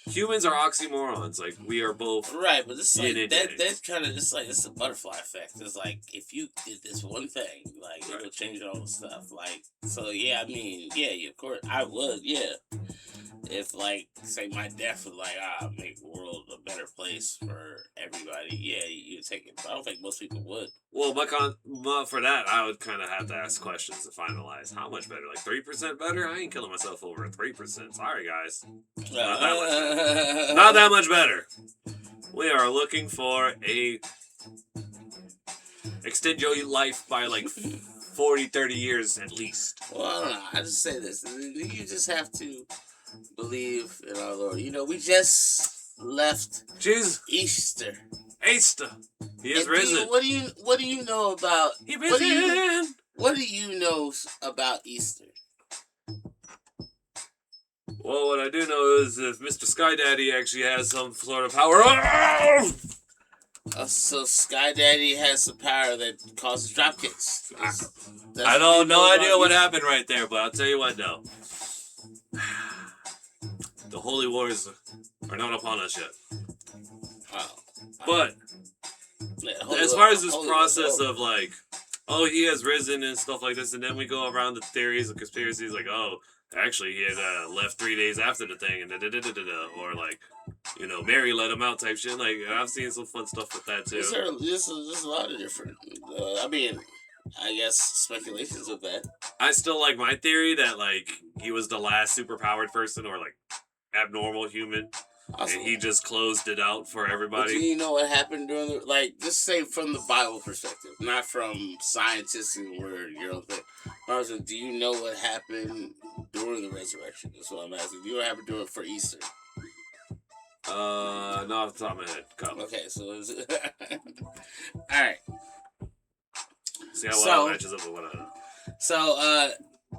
Humans are oxymorons. Like, we are both... Right, but it's like, yin and that's kind of just like, it's the butterfly effect. It's like, if you did this one thing, like, Right. it'll change all the stuff. Like, so, yeah, I mean, yeah, of course, I would, yeah. If, like, say my death was like, make the world a better place for everybody, yeah, you'd take it. But I don't think most people would. Well, but for that, I would kind of have to ask questions to finalize how much better. Like 3% better? I ain't killing myself over 3%. Sorry, guys. Not that much better. Not that much better. We are looking for a extend your life by like 40, 30 years at least. Well, I don't know. I just say this. You just have to believe in our Lord. You know, we just left Jesus. Easter. Easter. He is risen. What do you know about? He risen. What do you know about Easter? Well, what I do know is if Mr. Sky Daddy actually has some sort of power. So Sky Daddy has the power that causes dropkicks. I don't no idea what happened right there, but I'll tell you what though. The holy wars are not upon us yet. But as far as this process of like, oh, he has risen and stuff like this, and then we go around the theories and conspiracies like, oh, actually he had left 3 days after the thing, and or like, you know, Mary let him out type shit. Like, I've seen some fun stuff with that too. There's a lot of different. I mean, I guess speculations of that. I still like my theory that like he was the last superpowered person or like abnormal human. Awesome. And he just closed it out for everybody. But do you know what happened during the, like, just say from the Bible perspective, not from scientists and word, your own thing. Marshall, do you know what happened during the resurrection? That's what I'm asking. Do you know what happened during for Easter? Not off the top of my head. Come. Okay, so all right. See how well it matches up with what I know. So,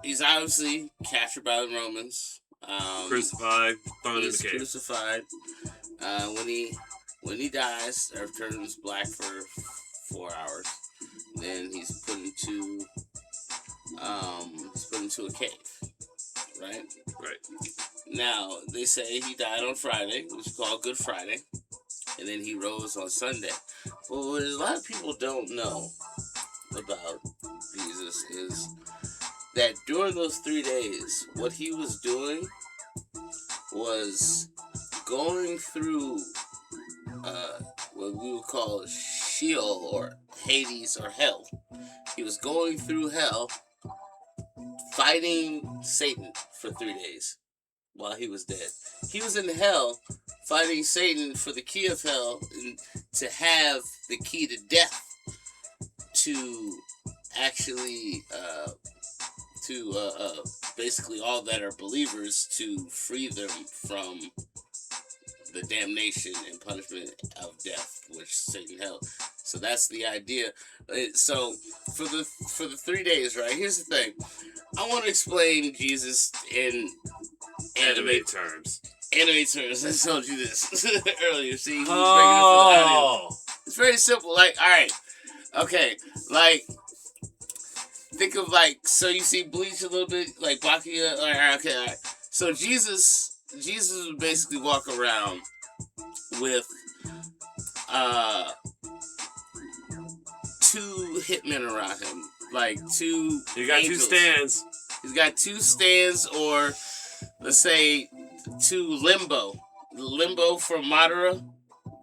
he's obviously captured by the Romans. Crucified, thrown in the cave. Crucified. When he dies, Earth turns black for 4 hours. Then he's put into a cave. Right. Right. Now they say he died on Friday, which is called Good Friday, and then he rose on Sunday. But what a lot of people don't know about Jesus is that during those 3 days, what he was doing was going through what we would call Sheol or Hades or hell. He was going through hell, fighting Satan for 3 days while he was dead. He was in hell fighting Satan for the key of hell and to have the key to death to actually basically all that are believers to free them from the damnation and punishment of death, which Satan held. So that's the idea. So for the 3 days, right? Here's the thing. I want to explain Jesus in anime terms. Anime terms. I told you this earlier. See, oh, it's very simple. Like, all right, okay, like. Think of like, so you see Bleach a little bit, like Bakuya. All right. So Jesus would basically walk around with 2 hitmen around him, like 2. You got angels. 2 stands. He's got 2 stands, or let's say 2 limbo from Madara.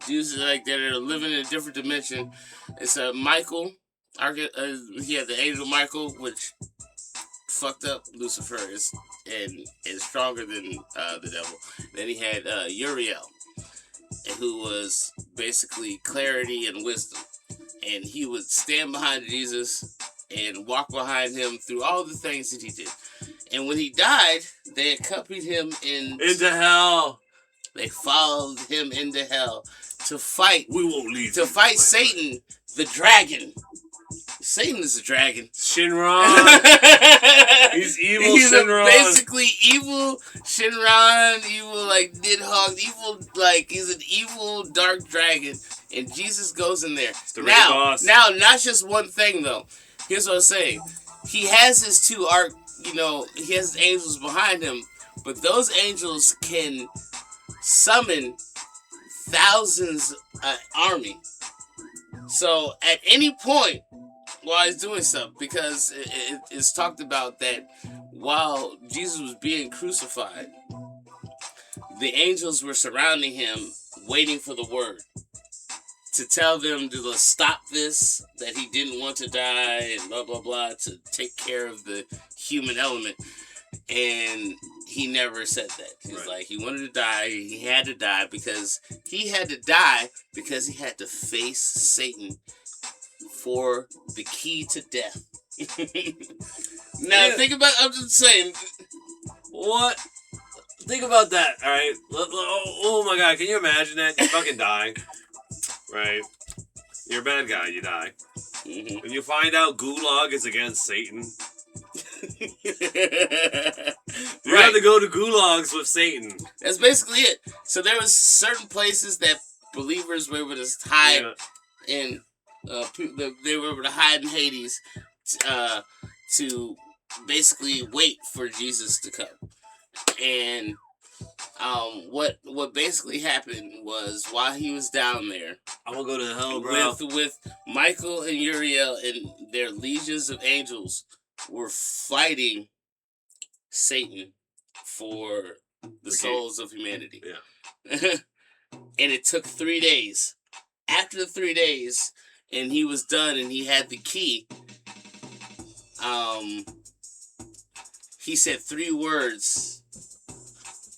Dudes like that are living in a different dimension. It's a Michael. He had the angel Michael, which fucked up Lucifer is stronger than the devil. Then he had Uriel, who was basically clarity and wisdom, and he would stand behind Jesus and walk behind him through all the things that he did. And when he died, they accompanied him into hell. They followed him into hell to fight. We won't leave. To fight Satan, the dragon. Satan is a dragon. Shinron. He's evil. He's Shinron. Basically evil Shinron. Evil like Nidhogg. Evil like he's an evil dark dragon. And Jesus goes in there. It's the boss. Now, not just one thing though. Here's what I'm saying. He has his 2 he has angels behind him, but those angels can summon thousands army. So at any point while he's doing stuff, because it's talked about that while Jesus was being crucified, the angels were surrounding him, waiting for the word to tell them to stop this, that he didn't want to die, and blah, blah, blah, to take care of the human element. And he never said that. He's like, he wanted to die. He had to die because he had to face Satan for the key to death. Now, think about, I'm just saying. What? Think about that, alright? Oh my god, can you imagine that? You're fucking dying. Right? You're a bad guy, you die. Mm-hmm. When you find out Gulag is against Satan, you have to go to gulags with Satan. That's basically it. So there was certain places that believers were able to hide in. They were able to hide in Hades to basically wait for Jesus to come. And what basically happened was while he was down there, I'm gonna go to hell, bro. With Michael and Uriel and their legions of angels were fighting Satan for the souls of humanity. Yeah. And it took 3 days. After the 3 days, and he was done and he had the key, he said 3 words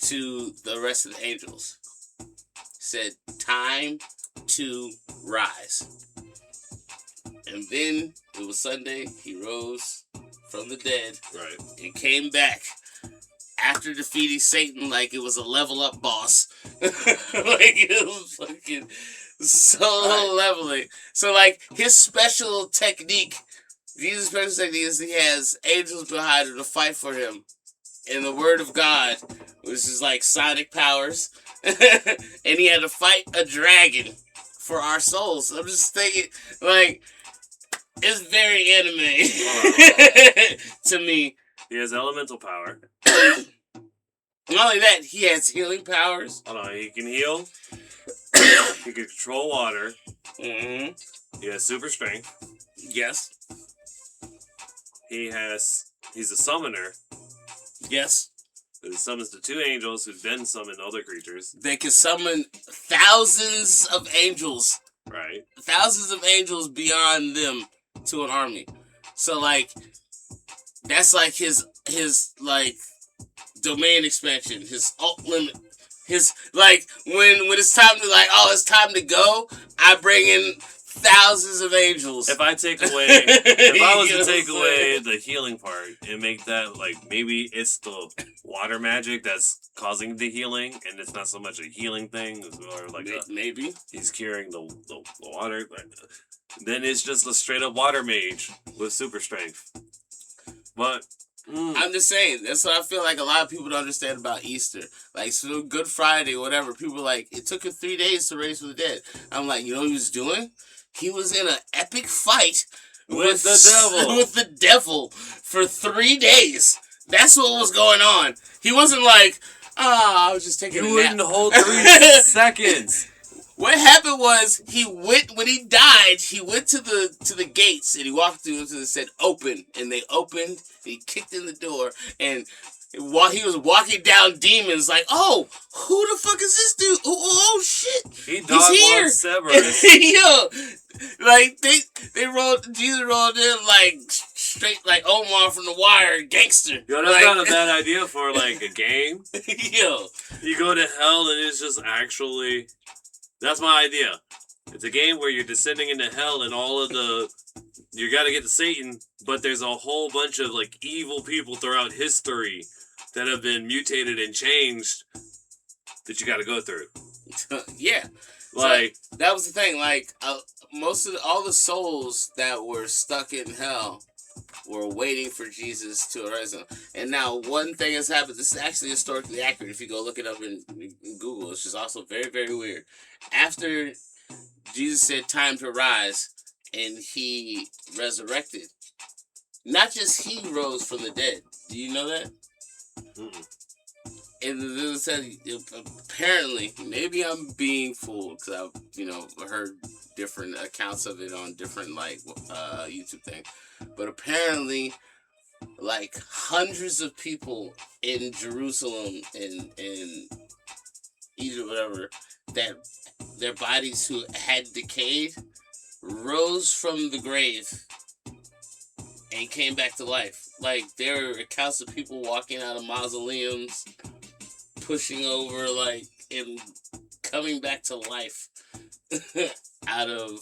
to the rest of the angels. He said, "Time to rise." And then it was Sunday. He rose from the dead, right, and came back after defeating Satan like it was a level up boss. Like it was fucking so leveling. So like his special technique, Jesus' special technique is he has angels behind him to fight for him. And the word of God, which is like sonic powers, and he had to fight a dragon for our souls. I'm just thinking, like, it's very anime to me. He has elemental power. Not only that, he has healing powers. Hold on, he can heal. He can control water. Mm-hmm. He has super strength. Yes. He's a summoner. Yes. He summons the 2 angels who then summon other creatures. They can summon thousands of angels. Right. Thousands of angels beyond them to an army. So like that's like his like domain expansion, his alt limit. His like when it's time to it's time to go, I bring in thousands of angels. If I was to take away the healing part and make that like maybe it's the water magic that's causing the healing, and it's not so much a healing thing, it's more like maybe he's curing the water. Then it's just a straight up water mage with super strength. But I'm just saying, that's what I feel like a lot of people don't understand about Easter. Like, so Good Friday, whatever, people are like, it took him 3 days to raise from the dead. I'm like, you know what he was doing? He was in an epic fight with the devil for 3 days. That's what was going on. He wasn't like, I was just taking a nap. You wouldn't hold 3 seconds. What happened was when he died, he went to the gates and he walked through and said open, and they opened. And he kicked in the door, and while he was walking down demons, like, oh, who the fuck is this dude? Oh shit, he's here. Cerberus. Yo, like Jesus rolled in like straight like Omar from The Wire, gangster. Yo, that's not a bad idea for like a game. Yo, you go to hell and it's just actually. That's my idea. It's a game where you're descending into hell and you gotta get to Satan, but there's a whole bunch of like evil people throughout history that have been mutated and changed that you gotta go through. Yeah. Like, so that was the thing, like all the souls that were stuck in hell were waiting for Jesus to arise them. And now one thing has happened. This is actually historically accurate if you go look it up in Google. It's just also very, very weird. After Jesus said time to rise and he resurrected, not just he rose from the dead. Do you know that? Mm-mm. And then it said, apparently, maybe I'm being fooled because I've, heard different accounts of it on different, YouTube things. But apparently, like, hundreds of people in Jerusalem and Egypt, whatever, that their bodies who had decayed rose from the grave and came back to life. Like, there are accounts of people walking out of mausoleums, pushing over, and coming back to life out of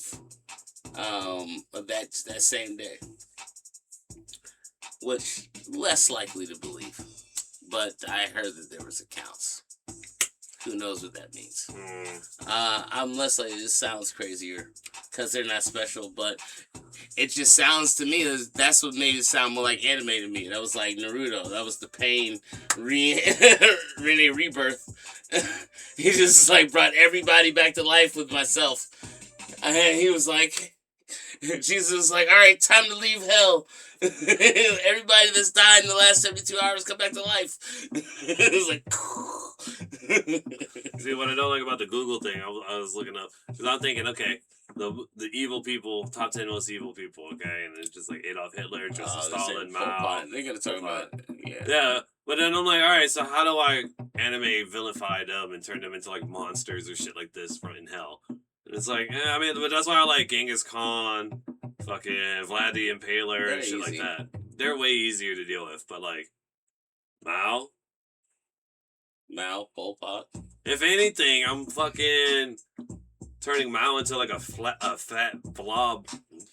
that same day. Which, less likely to believe. But I heard that there was accounts. Who knows what that means? I'm less likely, this sounds crazier, because they're not special, but it just sounds to me, that's what made it sound more like anime to me. That was like Naruto. That was the pain, Rene Rebirth. He just brought everybody back to life with myself. And he was like, Jesus was like, all right, time to leave hell. Everybody that's died in the last 72 hours come back to life. It was like, see, what I don't like about the Google thing, I was looking up, because I'm thinking, okay, the evil people, top 10 most evil people, okay, and it's just like Adolf Hitler, Joseph Stalin, Mao. They're gonna talk about it. Yeah, but then I'm like, all right, so how do I anime vilify them and turn them into like monsters or shit like this in hell? And it's like, but that's why I like Genghis Khan, fucking Vlad the Impaler, and shit like that. They're way easier to deal with, but like Mao, Pol Pot. If anything, I'm fucking turning Mao into like a fat blob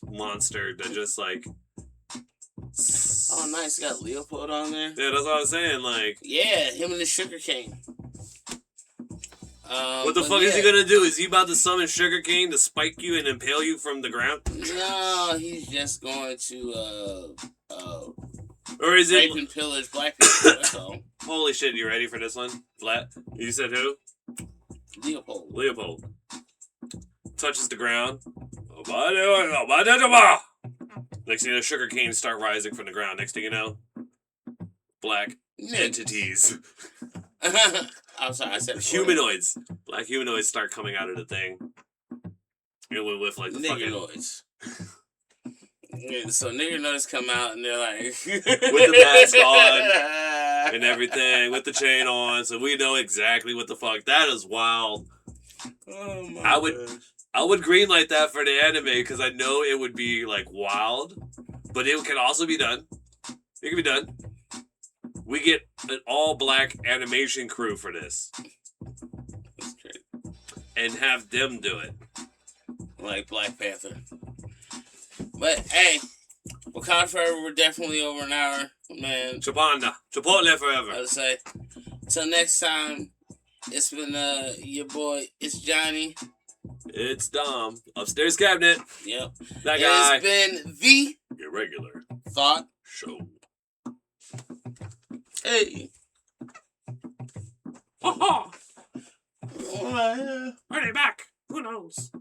monster that just like. Oh, nice! Got Leopold on there. Yeah, that's what I was saying. Like, yeah, him and the sugar cane. What the fuck is he gonna do? Is he about to summon Sugarcane to spike you and impale you from the ground? No, he's just going to or is rape it and pillage black people? That's all. Holy shit! You ready for this one? Flat. You said who? Leopold touches the ground. Next thing you know, Sugarcane start rising from the ground. Next thing you know, black entities. I'm sorry, I said humanoids. Black humanoids start coming out of the thing. With like the nigger-noids. Yeah, so nigger-noids come out and they're like with the mask on and everything, with the chain on, so we know exactly what the fuck. That is wild. Oh my I would greenlight that for the anime because I know it would be like wild, but it can also be done. It can be done. We get an all-black animation crew for this. That's great. And have them do it. Like Black Panther. But, hey, Wakanda Forever, we're definitely over an hour, man. Chipotle forever. I would say. Till next time, it's been your boy, it's Johnny. It's Dom. Upstairs cabinet. Yep. That guy. It's been the Irregular Thought Show. Hey. Ha ha! Are they back? Who knows?